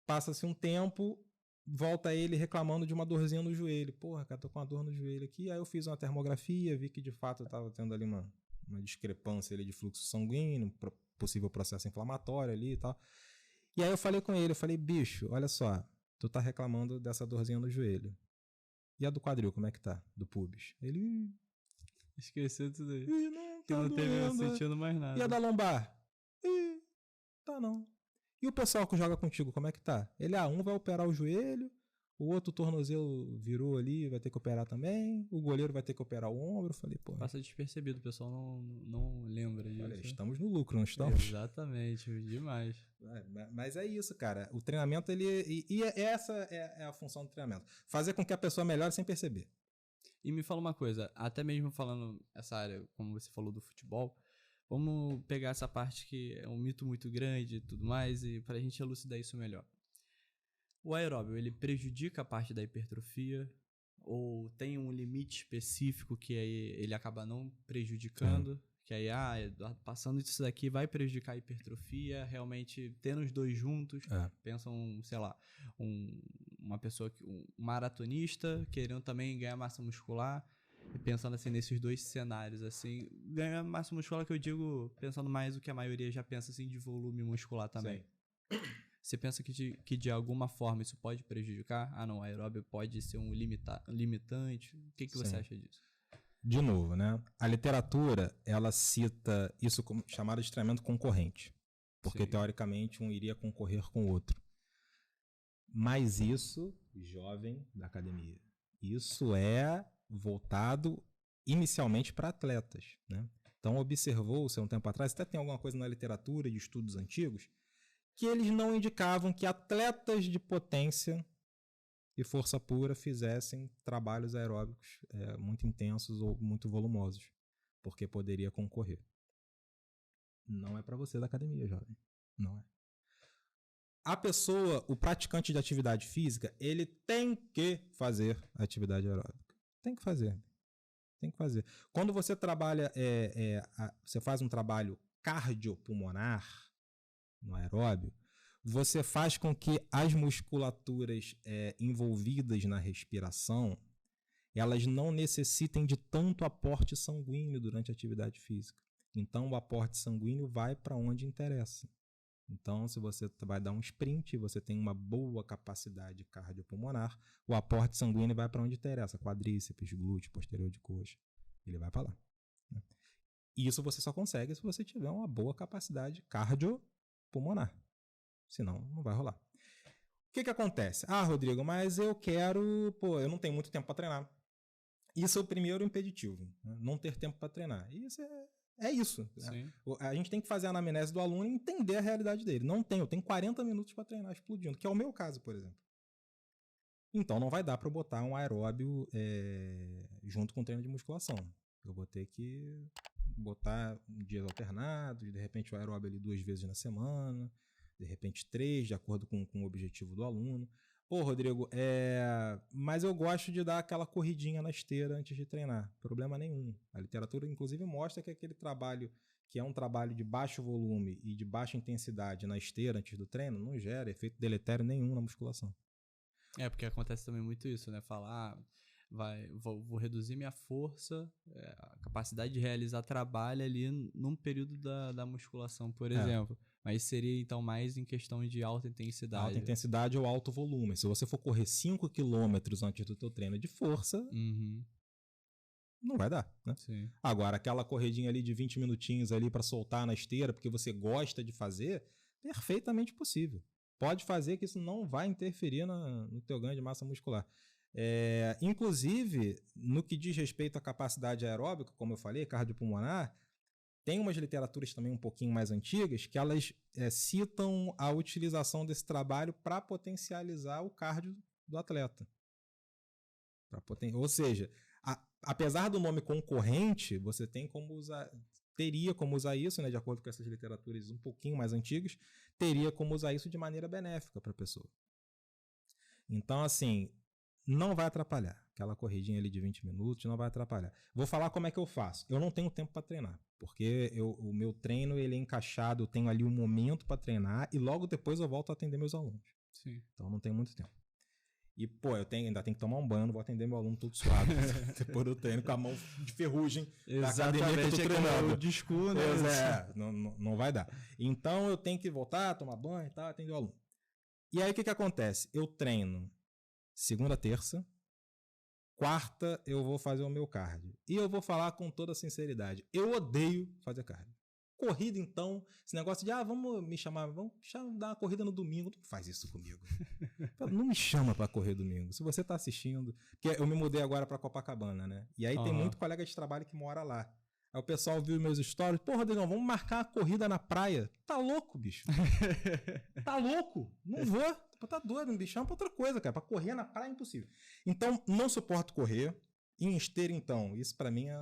Passa-se um tempo, volta ele reclamando de uma dorzinha no joelho. Porra, cara, tô com uma dor no joelho aqui. Aí eu fiz uma termografia, vi que de fato eu estava tendo ali uma discrepância ali de fluxo sanguíneo, possível processo inflamatório ali e tal. E aí eu falei com ele, eu falei, bicho, olha só, tu tá reclamando dessa dorzinha no joelho. E a do quadril, como é que tá? Do pubis? Ele... Esqueceu tudo aí. Não, que tá não teve doendo. sentindo mais nada. E a da lombar? Tá não. E o pessoal que joga contigo, como é que tá? Ele, um vai operar o joelho, o outro tornozelo virou ali, vai ter que operar também, o goleiro vai ter que operar o ombro. Eu falei, pô... Passa despercebido, o pessoal não lembra disso. Olha, estamos no lucro, não estamos? Exatamente, demais. Mas é isso, cara. O treinamento, essa é a função do treinamento. Fazer com que a pessoa melhore sem perceber. E me fala uma coisa, até mesmo falando essa área, como você falou do futebol, vamos pegar essa parte que é um mito muito grande e tudo mais, e pra gente elucidar isso melhor. O aeróbio, ele prejudica a parte da hipertrofia ou tem um limite específico que aí ele acaba não prejudicando? Que aí, passando isso daqui vai prejudicar a hipertrofia, realmente tendo os dois juntos, pensam, sei lá, uma pessoa, um maratonista querendo também ganhar massa muscular, pensando assim nesses dois cenários, assim, ganhar massa muscular que eu digo, pensando mais o que a maioria já pensa assim de volume muscular também. Sim. Você pensa que de alguma forma isso pode prejudicar? Não, o aeróbio pode ser um limitante? O que você acha disso? De novo, né? A literatura, ela cita isso como chamado de treinamento concorrente. Porque, teoricamente, um iria concorrer com o outro. Mas isso, jovem da academia, isso é voltado inicialmente para atletas, né? Então, observou-se há um tempo atrás, até tem alguma coisa na literatura de estudos antigos, que eles não indicavam que atletas de potência e força pura fizessem trabalhos aeróbicos muito intensos ou muito volumosos, porque poderia concorrer. Não é para você da academia, jovem. Não é. A pessoa, o praticante de atividade física, ele tem que fazer atividade aeróbica. Tem que fazer. Tem que fazer. Quando você trabalha, você faz um trabalho cardiopulmonar no aeróbio, você faz com que as musculaturas envolvidas na respiração, elas não necessitem de tanto aporte sanguíneo durante a atividade física. Então, o aporte sanguíneo vai para onde interessa. Então, se você vai dar um sprint, você tem uma boa capacidade cardiopulmonar, o aporte sanguíneo vai para onde interessa, quadríceps, glúteo, posterior de coxa. Ele vai para lá. E isso você só consegue se você tiver uma boa capacidade cardiopulmonar. pulmonar. Senão, não vai rolar. O que acontece? Ah, Rodrigo, mas eu eu não tenho muito tempo para treinar. Isso é o primeiro impeditivo, né? Não ter tempo para treinar. Isso é isso. Sim. A gente tem que fazer a anamnese do aluno e entender a realidade dele. Eu tenho 40 minutos para treinar explodindo, que é o meu caso, por exemplo. Então não vai dar para eu botar um aeróbio junto com o treino de musculação. Eu vou ter que botar dias alternados, de repente o aeróbio ali 2 vezes na semana, de repente 3, de acordo com o objetivo do aluno. Pô, Rodrigo, mas eu gosto de dar aquela corridinha na esteira antes de treinar. Problema nenhum. A literatura, inclusive, mostra que aquele trabalho, que é um trabalho de baixo volume e de baixa intensidade na esteira antes do treino, não gera efeito deletério nenhum na musculação. Porque acontece também muito isso, né? Falar, vou reduzir minha força, a capacidade de realizar trabalho ali num período da musculação, por exemplo. Mas seria, então, mais em questão de alta intensidade. Alta intensidade ou alto volume. Se você for correr 5 km antes do teu treino de força, não vai dar, né? Sim. Agora, aquela corridinha ali de 20 minutinhos ali para soltar na esteira, porque você gosta de fazer, perfeitamente possível. Pode fazer que isso não vai interferir no teu ganho de massa muscular. Inclusive, no que diz respeito à capacidade aeróbica, como eu falei, cardiopulmonar, tem umas literaturas também um pouquinho mais antigas que elas citam a utilização desse trabalho para potencializar o cardio do atleta. Ou seja, apesar do nome concorrente, você teria como usar isso, né, de acordo com essas literaturas um pouquinho mais antigas, teria como usar isso de maneira benéfica para a pessoa. Então, assim, não vai atrapalhar. Aquela corridinha ali de 20 minutos não vai atrapalhar. Vou falar como é que eu faço. Eu não tenho tempo para treinar, porque o meu treino ele é encaixado, eu tenho ali um momento para treinar e logo depois eu volto a atender meus alunos. Sim. Então não tenho muito tempo. E, pô, ainda tenho que tomar um banho, não vou atender meu aluno todo suado depois do treino com a mão de ferrugem da academia que eu tô treinando. Disco, né? Não vai dar. Então eu tenho que voltar, tomar banho e tal, atender o aluno. E aí o que acontece? Eu treino segunda, terça, quarta eu vou fazer o meu cardio. E eu vou falar com toda sinceridade, eu odeio fazer cardio. Corrida, então, esse negócio de, vamos dar uma corrida no domingo. Não faz isso comigo. Não me chama pra correr domingo. Se você tá assistindo, porque eu me mudei agora pra Copacabana, né? E aí tem muito colega de trabalho que mora lá. Aí o pessoal viu meus stories, pô, Rodrigão, vamos marcar uma corrida na praia. Tá louco, bicho? Tá louco? Não vou. Tá doido, me chama pra outra coisa, cara. Pra correr na praia é impossível. Então, não suporto correr. Em esteira, então, isso pra mim é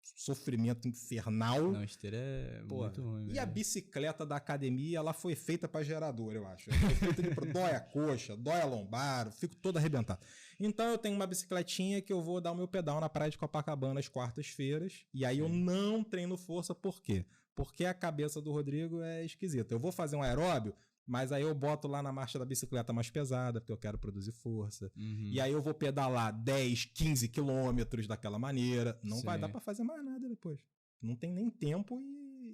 sofrimento infernal. Não, esteira é muito ruim. E a bicicleta da academia, ela foi feita para gerador, eu acho. Ela foi feita dói a coxa, dói a lombar, eu fico todo arrebentado. Então eu tenho uma bicicletinha que eu vou dar o meu pedal na praia de Copacabana às quartas-feiras. E aí eu não treino força, por quê? Porque a cabeça do Rodrigo é esquisita. Eu vou fazer um aeróbio, mas aí eu boto lá na marcha da bicicleta mais pesada, porque eu quero produzir força. E aí eu vou pedalar 10, 15 quilômetros daquela maneira. Não vai dar para fazer mais nada depois. Não tem nem tempo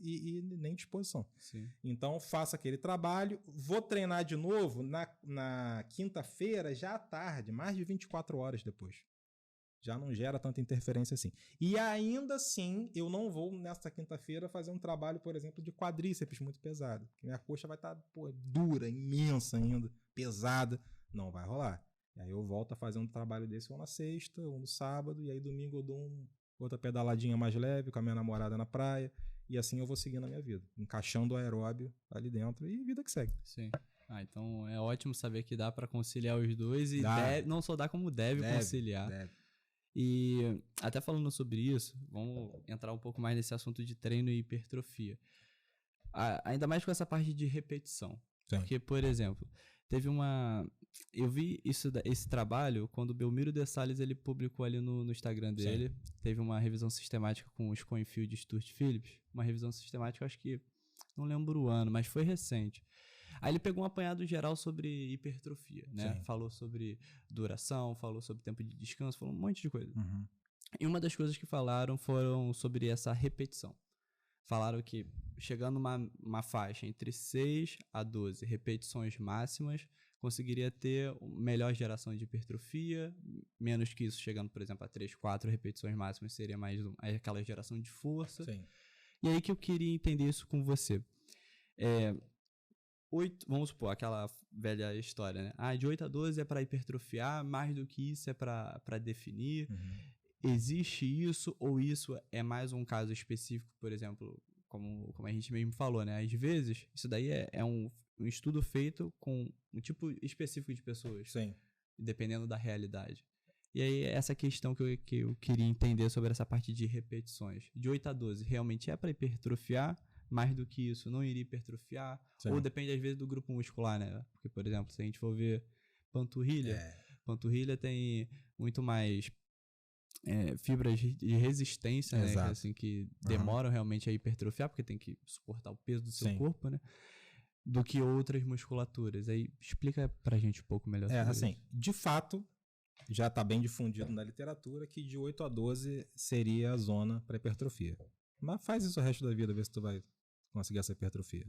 e nem disposição. Sim. Então faço aquele trabalho. Vou treinar de novo na quinta-feira, já à tarde, mais de 24 horas depois. Já não gera tanta interferência assim. E ainda assim, eu não vou nessa quinta-feira fazer um trabalho, por exemplo, de quadríceps muito pesado. Minha coxa vai estar dura, imensa ainda, pesada. Não vai rolar. E aí eu volto a fazer um trabalho desse ou na sexta, ou no sábado, e aí domingo eu dou outra pedaladinha mais leve com a minha namorada na praia. E assim eu vou seguindo a minha vida, encaixando o aeróbio ali dentro e vida que segue. Sim. Então é ótimo saber que dá para conciliar os dois e não só dá como deve conciliar. Deve. E até falando sobre isso, vamos entrar um pouco mais nesse assunto de treino e hipertrofia. Ainda mais com essa parte de repetição. Sim. Porque, por exemplo, eu vi esse trabalho quando o Belmiro de Salles ele publicou ali no Instagram dele. Sim. Teve uma revisão sistemática com o Schoenfield e Stuart Phillips. Uma revisão sistemática, acho que não lembro o ano, mas foi recente. Aí ele pegou um apanhado geral sobre hipertrofia, né? Sim. Falou sobre duração, falou sobre tempo de descanso, falou um monte de coisa. Uhum. E uma das coisas que falaram foram sobre essa repetição. Falaram que chegando uma faixa entre 6 a 12 repetições máximas, conseguiria ter melhor geração de hipertrofia, menos que isso, chegando, por exemplo, a 3, 4 repetições máximas, seria mais aquela geração de força. Sim. E aí que eu queria entender isso com você. vamos supor, aquela velha história, né? De 8 a 12 é para hipertrofiar, mais do que isso é para definir. Existe isso ou isso é mais um caso específico, por exemplo, como a gente mesmo falou, né? Às vezes, isso daí é um estudo feito com um tipo específico de pessoas. Sim. Dependendo da realidade. E aí, essa questão que eu queria entender sobre essa parte de repetições. De 8 a 12, realmente é para hipertrofiar? Mais do que isso, não iria hipertrofiar? Sim. Ou depende, às vezes, do grupo muscular, né? Porque, por exemplo, se a gente for ver panturrilha tem muito mais fibras de resistência, né? Que, assim, que demoram realmente a hipertrofiar, porque tem que suportar o peso do seu corpo, né? Do que outras musculaturas. Aí, explica pra gente um pouco melhor sobre assim, isso. De fato, já está bem difundido na literatura que de 8 a 12 seria a zona para hipertrofia. Mas faz isso o resto da vida, ver se tu vai conseguir essa hipertrofia.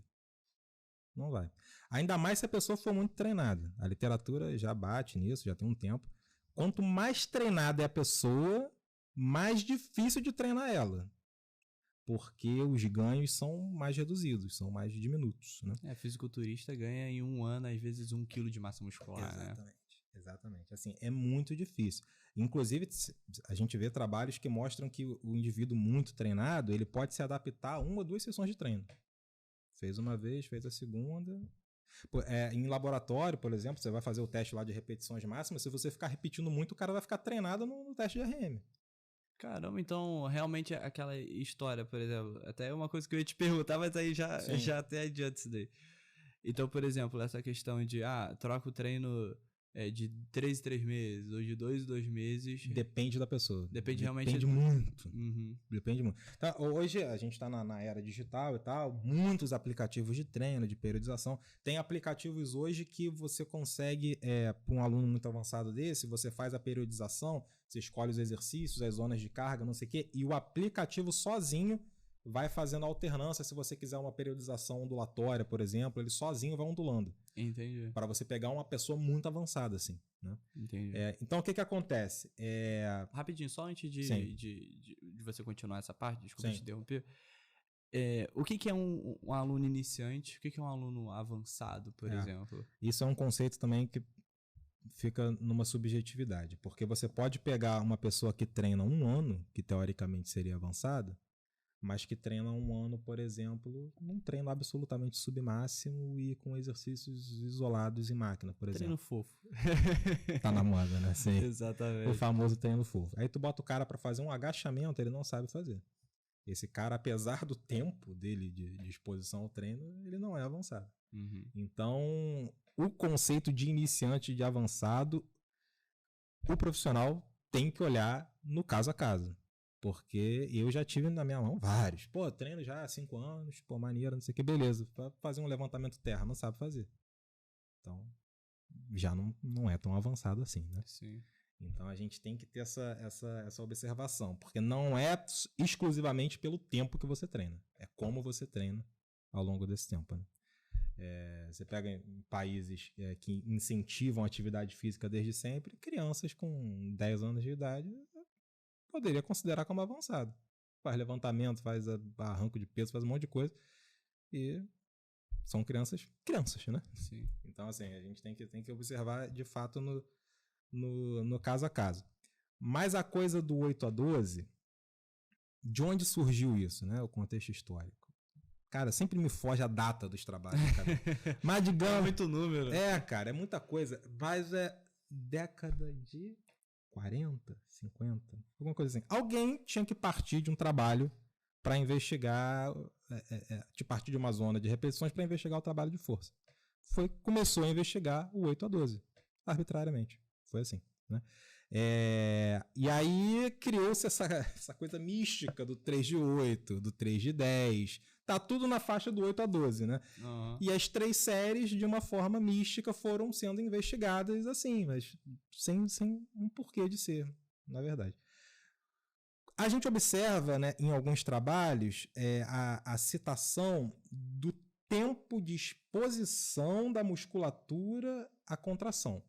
Não vai. Ainda mais se a pessoa for muito treinada. A literatura já bate nisso, já tem um tempo. Quanto mais treinada é a pessoa, mais difícil de treinar ela. Porque os ganhos são mais reduzidos, são mais diminutos, né? Fisiculturista ganha em um ano, às vezes, 1 quilo de massa muscular, Exatamente. Assim, é muito difícil. Inclusive, a gente vê trabalhos que mostram que o indivíduo muito treinado, ele pode se adaptar a 1 ou 2 sessões de treino. Fez uma vez, fez a segunda. Em laboratório, por exemplo, você vai fazer o teste lá de repetições máximas, se você ficar repetindo muito, o cara vai ficar treinado no teste de RM. Caramba, então realmente aquela história, por exemplo, até uma coisa que eu ia te perguntar, mas aí já até adianta isso daí. Então, por exemplo, essa questão de troca o treino de 3 em 3 meses, ou de 2 em 2 meses. Depende da pessoa. Depende realmente. Depende muito. Uhum. Depende muito. Tá, hoje a gente está na era digital e tal, muitos aplicativos de treino, de periodização. Tem aplicativos hoje que você consegue, para um aluno muito avançado desse, você faz a periodização, você escolhe os exercícios, as zonas de carga, não sei o quê, e o aplicativo sozinho vai fazendo alternância. Se você quiser uma periodização ondulatória, por exemplo, ele sozinho vai ondulando. Entendi. Para você pegar uma pessoa muito avançada, assim, né? Entendi. Então, o que acontece? Rapidinho, só antes de você continuar essa parte, desculpa te interromper. O que é um aluno iniciante? O que é um aluno avançado, por exemplo? Isso é um conceito também que fica numa subjetividade, porque você pode pegar uma pessoa que treina 1 ano, que teoricamente seria avançada, mas que treina 1 ano, por exemplo, num treino absolutamente submáximo e com exercícios isolados em máquina, por exemplo. Treino fofo. Tá na moda, né? Sim. Exatamente. O famoso treino fofo. Aí tu bota o cara para fazer um agachamento, ele não sabe fazer. Esse cara, apesar do tempo dele de exposição ao treino, ele não é avançado. Uhum. Então, o conceito de iniciante e de avançado, o profissional tem que olhar no caso a caso. Porque eu já tive na minha mão vários. Treino já há 5 anos, maneiro, não sei o que, beleza. Pra fazer um levantamento terra, não sabe fazer. Então, já não é tão avançado assim, né? Sim. Então, a gente tem que ter essa observação. Porque não é exclusivamente pelo tempo que você treina. É como você treina ao longo desse tempo, né? Você pega em países que incentivam a atividade física desde sempre, crianças com 10 anos de idade poderia considerar como avançado. Faz levantamento, faz arranco de peso, faz um monte de coisa. E são crianças, né? Sim. Então, assim, a gente tem que observar de fato no caso a caso. Mas a coisa do 8 a 12, de onde surgiu isso, né? O contexto histórico. Cara, sempre me foge a data dos trabalhos, cara. Mas digamos... É muito número. Cara, é muita coisa. Mas é década de 40, 50, alguma coisa assim. Alguém tinha que partir de um trabalho para investigar, de partir de uma zona de repetições para investigar o trabalho de força. Começou a investigar o 8 a 12, arbitrariamente. Foi assim, né? E aí criou-se essa coisa mística do 3 de 8, do 3 de 10. Tá tudo na faixa do 8 a 12, né? Uhum. E as 3 séries, de uma forma mística, foram sendo investigadas assim, mas sem um porquê de ser, na verdade. A gente observa, né, em alguns trabalhos a citação do tempo de exposição da musculatura à contração.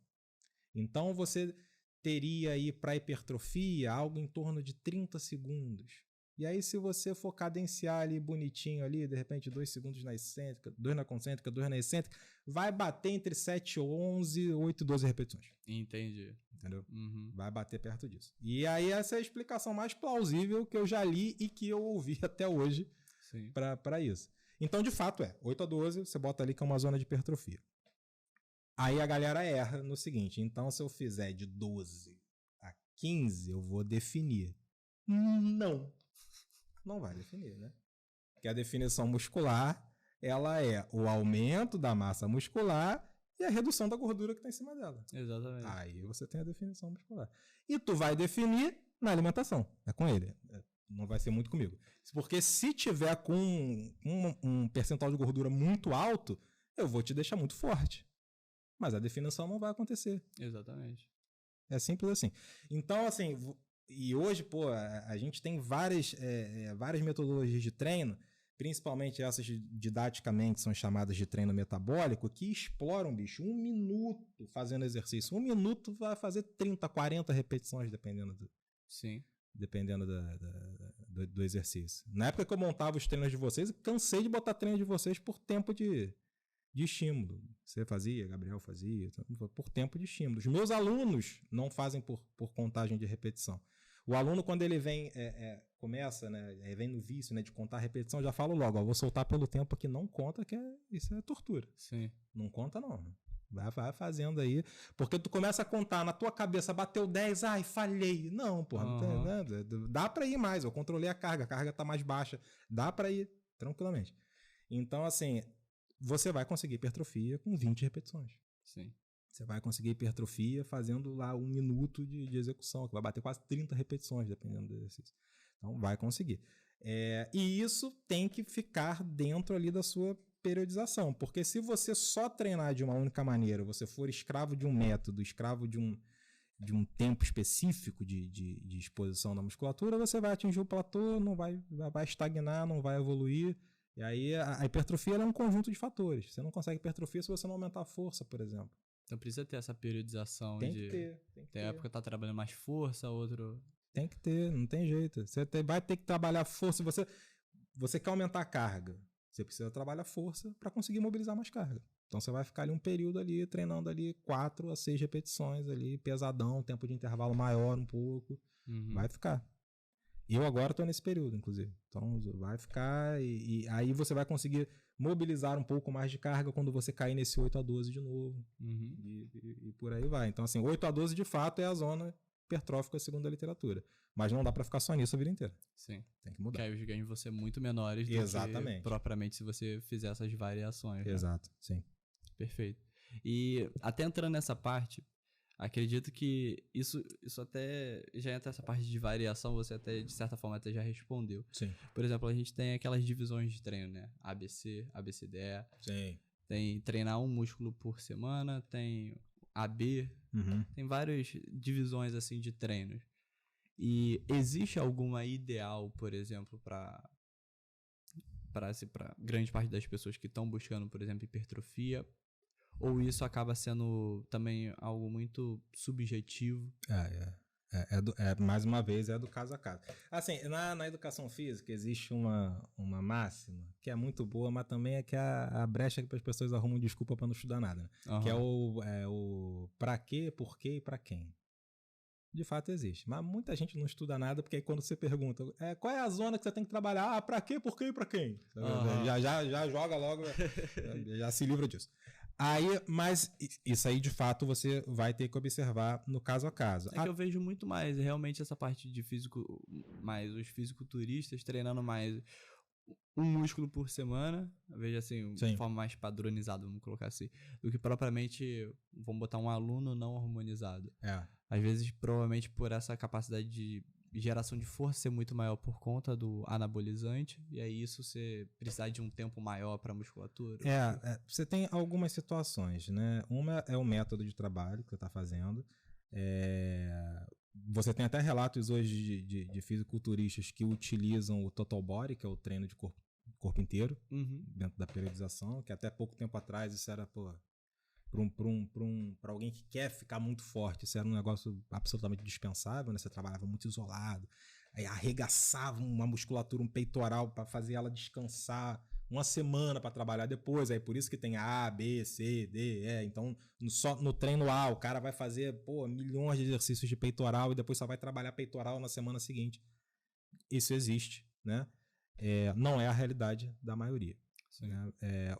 Então, você teria aí para hipertrofia algo em torno de 30 segundos. E aí, se você for cadenciar ali bonitinho ali, de repente 2 segundos na excêntrica, 2 na concêntrica, 2 na excêntrica, vai bater entre 7 e 11, 8 e 12 repetições. Entendi. Entendeu? Uhum. Vai bater perto disso. E aí, essa é a explicação mais plausível que eu já li e que eu ouvi até hoje para isso. Então, de fato, 8 a 12, você bota ali que é uma zona de hipertrofia. Aí a galera erra no seguinte, então se eu fizer de 12 a 15, eu vou definir. Não vai definir, né? Porque a definição muscular, ela é o aumento da massa muscular e a redução da gordura que está em cima dela. Exatamente. Aí você tem a definição muscular. E tu vai definir na alimentação, é com ele. Não vai ser muito comigo. Porque se tiver com um percentual de gordura muito alto, eu vou te deixar muito forte. Mas a definição não vai acontecer. Exatamente. É simples assim. Então, assim, e hoje, a gente tem várias metodologias de treino, principalmente essas didaticamente são chamadas de treino metabólico, que exploram, bicho, 1 minuto fazendo exercício. 1 minuto vai fazer 30, 40 repetições, dependendo do exercício. Na época que eu montava os treinos de vocês, cansei de botar treino de vocês por tempo de estímulo. Você fazia, Gabriel fazia, por tempo de estímulo. Os meus alunos não fazem por contagem de repetição. O aluno, quando ele vem, começa, né, vem no vício, né, de contar a repetição, já falo logo, vou soltar pelo tempo que não conta, isso é tortura. Sim. Não conta não. Vai fazendo aí, porque tu começa a contar na tua cabeça, bateu 10, ai, falhei. Não, porra, não tem nada. Dá pra ir mais, eu controlei a carga tá mais baixa, dá pra ir tranquilamente. Então, assim, você vai conseguir hipertrofia com 20 repetições. Sim. Você vai conseguir hipertrofia fazendo lá 1 minuto de execução, que vai bater quase 30 repetições, dependendo do exercício. Então, vai conseguir. E isso tem que ficar dentro ali da sua periodização, porque se você só treinar de uma única maneira, você for escravo de um método, escravo de um tempo específico de exposição na musculatura, você vai atingir o platô, não vai estagnar, não vai evoluir. E aí a hipertrofia é um conjunto de fatores. Você não consegue hipertrofia se você não aumentar a força, por exemplo. Então precisa ter essa periodização. Tem que ter. Tem época que tá trabalhando mais força, outro... Tem que ter, não tem jeito. Você vai ter que trabalhar força. Você quer aumentar a carga, você precisa trabalhar força para conseguir mobilizar mais carga. Então você vai ficar ali um período ali treinando ali 4 a 6 repetições ali, pesadão, tempo de intervalo maior um pouco. Uhum. Vai ficar. Eu agora estou nesse período, inclusive. Então vai ficar e aí você vai conseguir mobilizar um pouco mais de carga quando você cair nesse 8 a 12 de novo. Uhum. E por aí vai. Então, assim, 8 a 12 de fato é a zona hipertrófica segundo a literatura. Mas não dá para ficar só nisso a vida inteira. Sim. Tem que mudar. Porque aí os ganhos vão ser muito menores do que propriamente se você fizer essas variações. Exato, né? Sim. Perfeito. E até entrando nessa parte, acredito que isso até já entra nessa parte de variação, você até, de certa forma, até já respondeu. Sim. Por exemplo, a gente tem aquelas divisões de treino, né? ABC, ABCDE. Sim. Tem treinar um músculo por semana, tem AB, tem várias divisões assim de treinos. E existe alguma ideal, por exemplo, para grande parte das pessoas que estão buscando, por exemplo, hipertrofia? Ou isso acaba sendo também algo muito subjetivo? Mais uma vez, é do caso a caso. Assim, na educação física existe uma máxima que é muito boa, mas também é que a brecha que as pessoas arrumam desculpa para não estudar nada. Né? Uhum. Que é o pra quê, por quê e pra quem. De fato existe. Mas muita gente não estuda nada, porque aí quando você pergunta qual é a zona que você tem que trabalhar? Pra quê, por quê e pra quem? Uhum. Já joga logo, já se livra disso. Aí, mas isso aí, de fato, você vai ter que observar no caso a caso. É que eu vejo muito mais, realmente, essa parte de físico, mais os fisiculturistas treinando mais um músculo por semana, eu vejo assim, de forma mais padronizada, vamos colocar assim, do que propriamente, vamos botar um aluno não harmonizado. Às vezes, provavelmente, por essa capacidade de geração de força ser muito maior por conta do anabolizante, e aí isso você precisar de um tempo maior para musculatura. Você tem algumas situações, né? Uma é o método de trabalho que você está fazendo. Você tem até relatos hoje de fisiculturistas que utilizam o total body, que é o treino de corpo inteiro, dentro da periodização, que até pouco tempo atrás isso era, para alguém que quer ficar muito forte, isso era um negócio absolutamente dispensável, né? Você trabalhava muito isolado. arregaçar uma musculatura, um peitoral para fazer ela descansar uma semana para trabalhar depois. Aí por isso que tem A, B, C, D, E. Então, só no treino A, o cara vai fazer milhões de exercícios de peitoral e depois só vai trabalhar peitoral na semana seguinte. Isso existe, né? Não é a realidade da maioria. Né?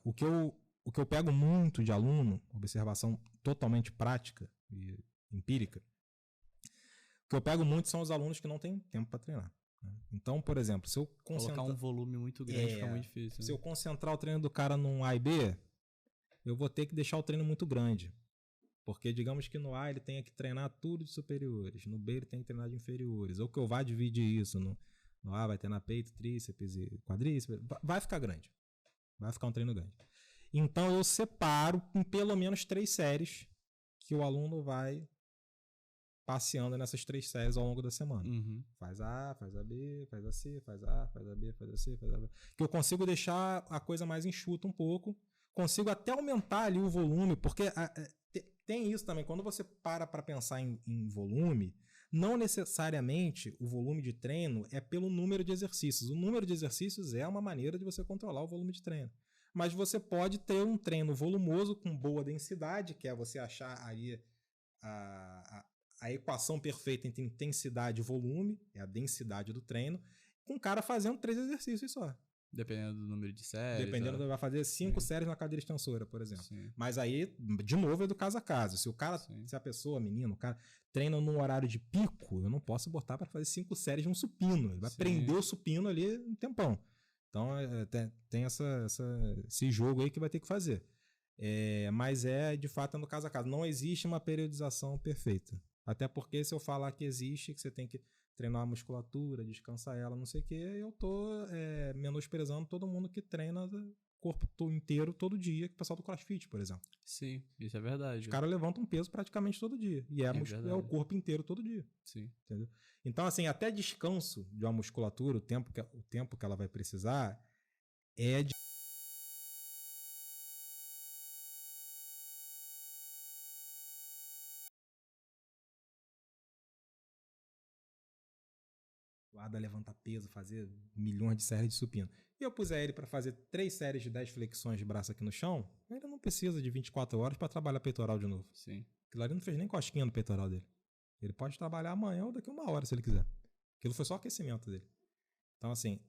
O que eu pego muito de aluno, observação totalmente prática e empírica, o que eu pego muito são os alunos que não têm tempo para treinar. Né? Então, por exemplo, se eu colocar um volume muito grande fica muito difícil. Se eu concentrar o treino do cara num A e B, eu vou ter que deixar o treino muito grande. Porque digamos que no A ele tenha que treinar tudo de superiores, no B ele tem que treinar de inferiores, ou que eu vá dividir isso, no A vai treinar peito, tríceps e quadríceps, vai ficar grande. Vai ficar um treino grande. Então eu separo em pelo menos 3 séries que o aluno vai passeando nessas 3 séries ao longo da semana. Uhum. Faz A, faz a B, faz a C, faz a A, faz a B, faz a C, faz a B. Que eu consigo deixar a coisa mais enxuta um pouco. Consigo até aumentar ali o volume, porque tem isso também. Quando você para pensar em volume, não necessariamente o volume de treino é pelo número de exercícios. O número de exercícios é uma maneira de você controlar o volume de treino. Mas você pode ter um treino volumoso com boa densidade, que é você achar aí a equação perfeita entre intensidade e volume, é a densidade do treino, com o cara fazendo 3 exercícios só. Dependendo do número de séries. Dependendo, vai fazer 5 séries na cadeira extensora, por exemplo. Sim. Mas aí, de novo, é do caso a caso. Se a pessoa, menino, o cara treina num horário de pico, eu não posso botar para fazer 5 séries de um supino. Ele vai prender o supino ali um tempão. Então, tem esse jogo aí que vai ter que fazer. Mas de fato, no caso a caso. Não existe uma periodização perfeita. Até porque se eu falar que existe, que você tem que treinar a musculatura, descansar ela, não sei o que, eu tô menosprezando todo mundo que treina o corpo inteiro todo dia, que o pessoal do CrossFit, por exemplo. Sim, isso é verdade. Os caras levantam peso praticamente todo dia. E é o corpo inteiro todo dia. Sim. Entendeu? Então, assim, até descanso de uma musculatura, o tempo que ela vai precisar, é de levantar peso, fazer milhões de séries de supino. E eu puser ele para fazer 3 séries de 10 flexões de braço aqui no chão, ele não precisa de 24 horas para trabalhar peitoral de novo. Sim. Aquilo ali não fez nem cosquinha no peitoral dele. Ele pode trabalhar amanhã ou daqui a 1 hora, se ele quiser. Aquilo foi só aquecimento dele. Então, assim,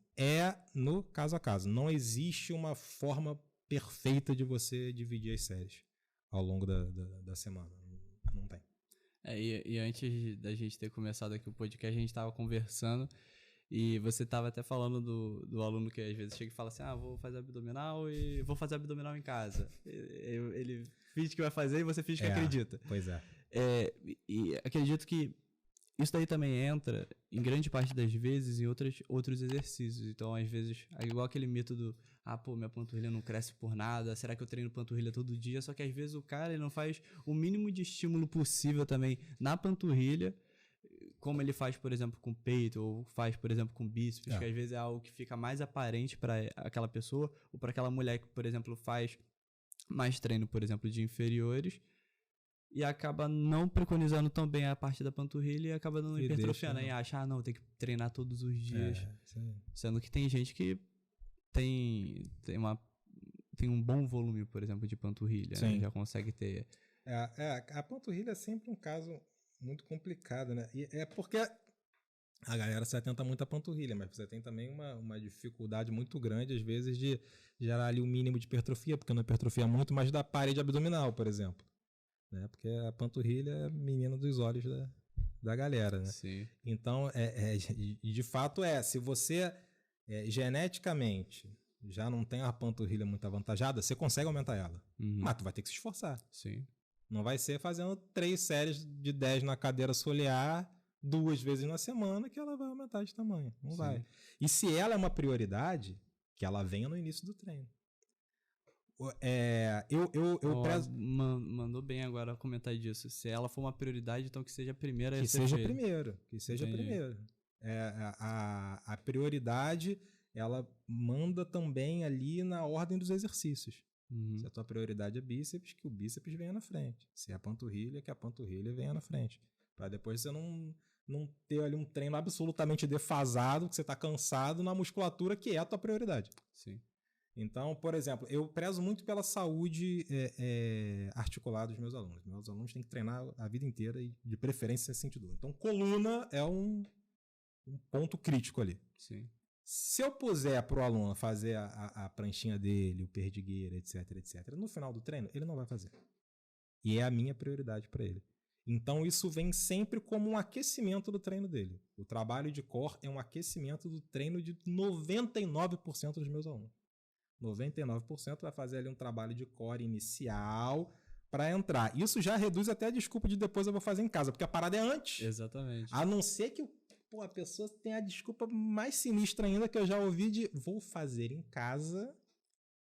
no caso a caso. Não existe uma forma perfeita de você dividir as séries ao longo da semana. Não tem. E antes da gente ter começado aqui o podcast, a gente estava conversando e você estava até falando do aluno que às vezes chega e fala assim, vou fazer abdominal e vou fazer abdominal em casa. Ele finge que vai fazer e você finge que acredita. Pois é. E acredito que isso daí também entra, em grande parte das vezes, em outros exercícios. Então, às vezes, é igual aquele mito do minha panturrilha não cresce por nada, será que eu treino panturrilha todo dia? Só que às vezes o cara ele não faz o mínimo de estímulo possível também na panturrilha, como ele faz, por exemplo, com peito, ou faz, por exemplo, com bíceps, que às vezes é algo que fica mais aparente para aquela pessoa, ou para aquela mulher que, por exemplo, faz mais treino, por exemplo, de inferiores, e acaba não preconizando tão bem a parte da panturrilha e acaba não hipertrofiando. Aí acha, tem que treinar todos os dias. Sendo que tem gente que tem um bom volume, por exemplo, de panturrilha, né? Já consegue ter. A panturrilha é sempre um caso muito complicado, né? E é porque a galera se atenta muito à panturrilha, mas você tem também uma dificuldade muito grande, às vezes, de gerar ali o mínimo de hipertrofia, porque não hipertrofia muito, mas da parede abdominal, por exemplo. Né? Porque a panturrilha é a menina dos olhos da galera, né? Sim. Então, de fato se você geneticamente já não tem a panturrilha muito avantajada, você consegue aumentar ela. Mas tu vai ter que se esforçar. Sim. Não vai ser fazendo 3 séries de 10 na cadeira solear 2 vezes na semana que ela vai aumentar de tamanho. Não vai. E se ela é uma prioridade, que ela venha no início do treino. Eu prezo... Mandou bem agora comentar disso. Se ela for uma prioridade, então que seja a primeira a que seja primeiro. A prioridade, ela manda também ali na ordem dos exercícios. Se a tua prioridade é bíceps, que o bíceps venha na frente. Se é a panturrilha, que a panturrilha venha na frente. Para depois você não ter ali um treino absolutamente defasado, que você tá cansado na musculatura, que é a tua prioridade. Sim. Então, por exemplo, eu prezo muito pela saúde articular dos meus alunos. Meus alunos têm que treinar a vida inteira e, de preferência, sem sentir dor. Então, coluna é um ponto crítico ali. Sim. Se eu puser para o aluno fazer a pranchinha dele, o perdigueiro, etc, no final do treino, ele não vai fazer. E é a minha prioridade para ele. Então, isso vem sempre como um aquecimento do treino dele. O trabalho de core é um aquecimento do treino de 99% dos meus alunos. 99% vai fazer ali um trabalho de core inicial para entrar. Isso já reduz até a desculpa de depois eu vou fazer em casa, porque a parada é antes. Exatamente. A não ser que a pessoa tem a desculpa mais sinistra ainda que eu já ouvi de vou fazer em casa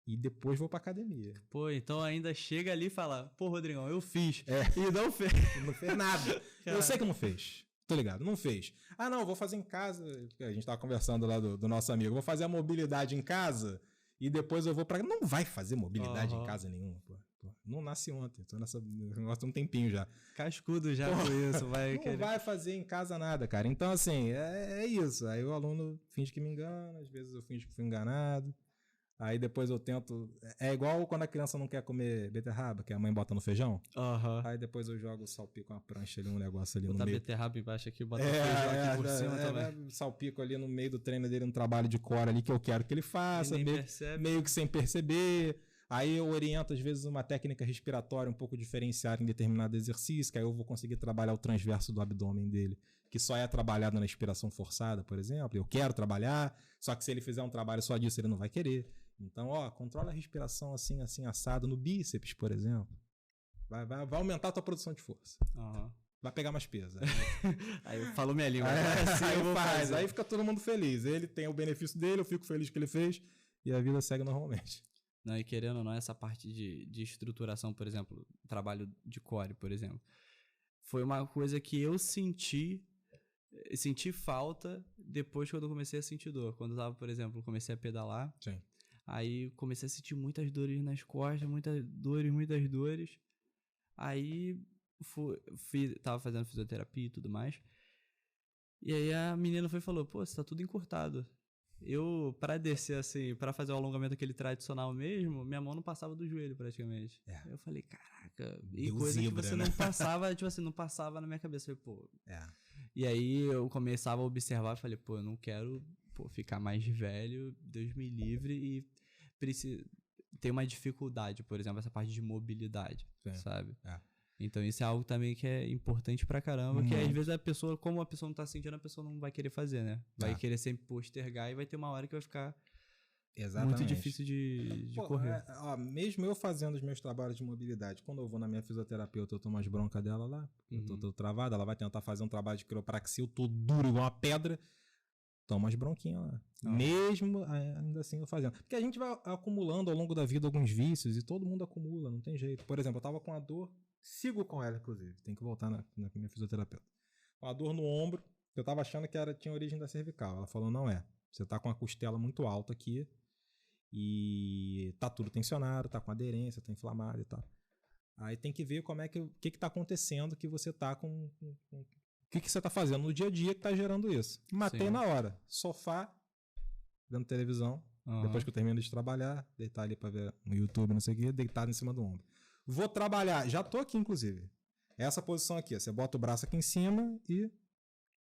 e depois vou pra academia. Pô, então ainda chega ali e fala, pô, Rodrigão, eu fiz. E não fez. Não fez nada. Eu sei que não fez. Tô ligado, não fez. Ah, não, vou fazer em casa. A gente tava conversando lá do nosso amigo. Vou fazer a mobilidade em casa e depois eu vou pra... Não vai fazer mobilidade em casa nenhuma, pô. Não nasce ontem. Tô nesse negócio há um tempinho já. Cascudo já com isso. Não vai fazer em casa nada, cara. Então, assim, é isso. Aí o aluno finge que me engana. Às vezes eu finge que fui enganado. Aí depois eu tento... É igual quando a criança não quer comer beterraba, que a mãe bota no feijão. Aí depois eu jogo salpico uma prancha ali, um negócio ali no meio. Botar beterraba embaixo aqui, botar feijão aqui por cima também. Salpico ali no meio do treino dele, um trabalho de core ali que eu quero que ele faça. Meio que sem perceber. Aí eu oriento, às vezes, uma técnica respiratória um pouco diferenciada em determinado exercício, que aí eu vou conseguir trabalhar o transverso do abdômen dele, que só é trabalhado na expiração forçada, por exemplo. Eu quero trabalhar, só que se ele fizer um trabalho só disso, ele não vai querer. Então, controla a respiração assim, assado, no bíceps, por exemplo. Vai aumentar a tua produção de força. Vai pegar mais peso. Aí falou minha língua. Aí fica todo mundo feliz. Ele tem o benefício dele, eu fico feliz que ele fez, e a vida segue normalmente. Não, e querendo ou não, essa parte de estruturação, por exemplo, trabalho de core, por exemplo, foi uma coisa que eu senti falta depois que eu comecei a sentir dor. Quando eu tava, por exemplo, comecei a pedalar. Sim. Aí comecei a sentir muitas dores nas costas, muitas dores. Aí tava fazendo fisioterapia e tudo mais. E aí a menina foi e falou, pô, você tá tudo encurtado. Eu, pra descer assim, pra fazer o alongamento aquele tradicional mesmo, minha mão não passava do joelho praticamente. Eu falei, caraca, e coisa que você não passava, tipo assim, não passava na minha cabeça. Eu falei, pô. E aí eu começava a observar e falei, pô, eu não quero ficar mais velho, Deus me livre, e tem uma dificuldade, por exemplo, essa parte de mobilidade, sabe? Então isso é algo também que é importante pra caramba, que às vezes a pessoa, como a pessoa não tá sentindo, a pessoa não vai querer fazer, né? Vai querer sempre postergar e vai ter uma hora que vai ficar muito difícil de correr. Mesmo eu fazendo os meus trabalhos de mobilidade, quando eu vou na minha fisioterapeuta, eu tomo as broncas dela lá, eu tô travado, ela vai tentar fazer um trabalho de quiropraxia, eu tô duro igual uma pedra, toma as bronquinhas lá. Mesmo ainda assim eu fazendo. Porque a gente vai acumulando ao longo da vida alguns vícios e todo mundo acumula, não tem jeito. Por exemplo, eu tava com a dor, sigo com ela, inclusive, tem que voltar na minha fisioterapeuta. Uma dor no ombro, eu tava achando que tinha origem da cervical. Ela falou, não é. Você tá com a costela muito alta aqui e tá tudo tensionado, tá com aderência, tá inflamado e tal. Aí tem que ver como o que tá acontecendo, que você tá com o que você tá fazendo no dia a dia que tá gerando isso. Matei na hora. Sofá, vendo televisão, depois que eu termino de trabalhar, deitar ali pra ver no YouTube, não sei o que, deitado em cima do ombro. Vou trabalhar, já tô aqui inclusive. Essa posição aqui, você bota o braço aqui em cima e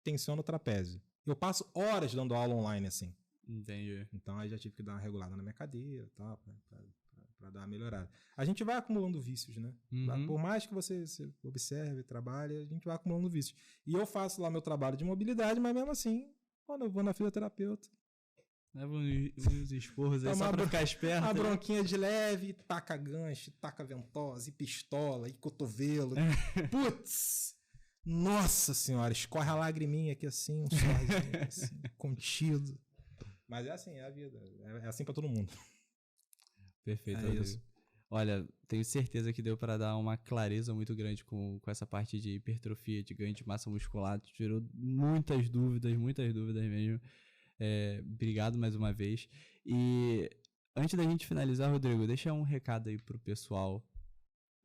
tensiona o trapézio. Eu passo horas dando aula online assim. Entendi. Então aí já tive que dar uma regulada na minha cadeira, tá, pra dar uma melhorada. A gente vai acumulando vícios, né? Por mais que você observe, trabalhe, a gente vai acumulando vícios. E eu faço lá meu trabalho de mobilidade, mas mesmo assim, quando eu vou na fisioterapeuta, leva uns esporros aí só pra ficar esperto. A bronquinha de leve, taca gancho, taca ventosa, e pistola, e cotovelo. Putz! Nossa senhora, escorre a lagriminha aqui assim, um sorrisinho assim, contido. Mas é assim, é a vida. É assim pra todo mundo. Perfeito. Isso. Olha, tenho certeza que deu pra dar uma clareza muito grande com essa parte de hipertrofia, de ganho de massa muscular. Tirou muitas dúvidas mesmo. Obrigado mais uma vez. E Antes da gente finalizar, Rodrigo, deixa um recado aí pro pessoal.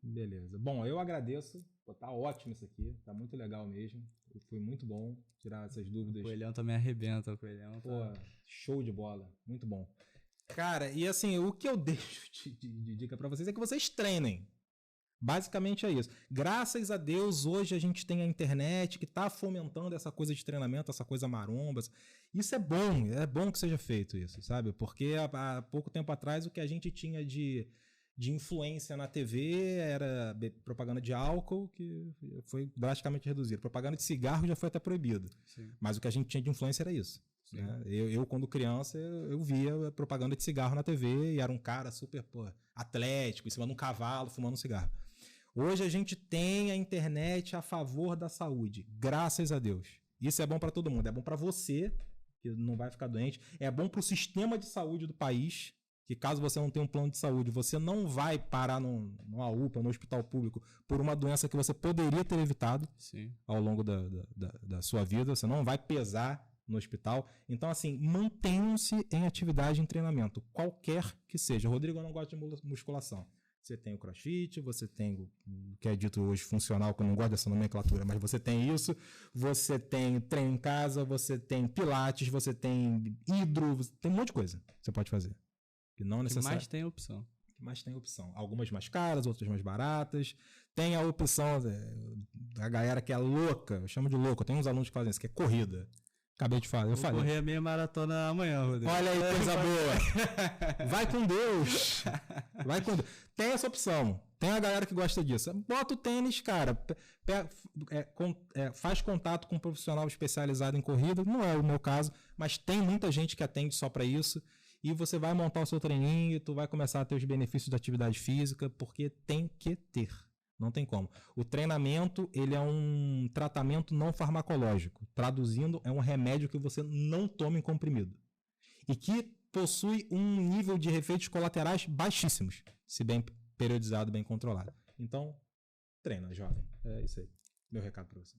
Beleza. Bom, eu agradeço. Pô, tá ótimo isso aqui. Tá muito legal mesmo. Foi muito bom tirar essas dúvidas. O Coelhão também arrebenta. O Coelhão Pô, show de bola. Muito bom. Cara, e assim, o que eu deixo de dica pra vocês é que vocês treinem. Basicamente é isso. Graças a Deus, hoje a gente tem a internet que tá fomentando essa coisa de treinamento, essa coisa maromba. Isso é bom que seja feito isso, sabe? Porque há pouco tempo atrás o que a gente tinha de influência na TV era propaganda de álcool, que foi drasticamente reduzido. Propaganda de cigarro já foi até proibido. Sim. Mas o que a gente tinha de influência era isso. Né? Eu, quando criança, eu via propaganda de cigarro na TV e era um cara super atlético, em cima de um cavalo, fumando um cigarro. Hoje a gente tem a internet a favor da saúde, graças a Deus. Isso é bom para todo mundo. É bom para você, que não vai ficar doente. É bom para o sistema de saúde do país, que caso você não tenha um plano de saúde, você não vai parar numa UPA, no hospital público, por uma doença que você poderia ter evitado ao longo da sua vida. Você não vai pesar no hospital. Então, assim, mantenham-se em atividade, em treinamento, qualquer que seja. Rodrigo, eu não gosto de musculação. Você tem o crossfit, você tem o que é dito hoje funcional, que eu não gosto dessa nomenclatura, mas você tem isso, você tem treino em casa, você tem pilates, você tem hidro, tem um monte de coisa que você pode fazer. Que não necessariamente. Mais tem opção. Mas tem opção. Algumas mais caras, outras mais baratas. Tem a opção da galera que é louca, eu chamo de louco, tem uns alunos que fazem isso, que é corrida. Acabei de falar, eu falei. Vou correr a meia maratona amanhã, Rodrigo. Olha aí, coisa boa. Vai com Deus. Vai com Deus. Tem essa opção. Tem a galera que gosta disso. Bota o tênis, cara. Faz contato com um profissional especializado em corrida. Não é o meu caso, mas tem muita gente que atende só para isso. E você vai montar o seu treininho e tu vai começar a ter os benefícios da atividade física, porque tem que ter. Não tem como. O treinamento, ele é um tratamento não farmacológico. Traduzindo, é um remédio que você não toma em comprimido. E que possui um nível de efeitos colaterais baixíssimos, se bem periodizado, bem controlado. Então, treina, jovem. É isso aí. Meu recado para você.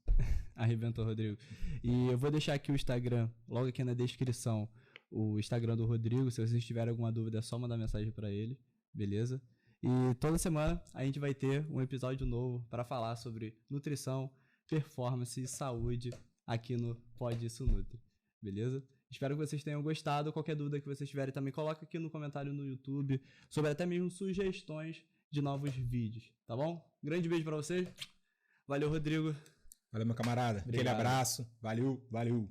Arrebentou, Rodrigo. E eu vou deixar aqui o Instagram, logo aqui na descrição, o Instagram do Rodrigo. Se vocês tiverem alguma dúvida, é só mandar mensagem para ele. Beleza? E toda semana a gente vai ter um episódio novo para falar sobre nutrição, performance e saúde aqui no Pode Isso Nutri, beleza? Espero que vocês tenham gostado. Qualquer dúvida que vocês tiverem também, coloca aqui no comentário no YouTube, sobre até mesmo sugestões de novos vídeos, tá bom? Grande beijo para vocês. Valeu, Rodrigo. Valeu, meu camarada. Obrigado. Aquele abraço. Valeu.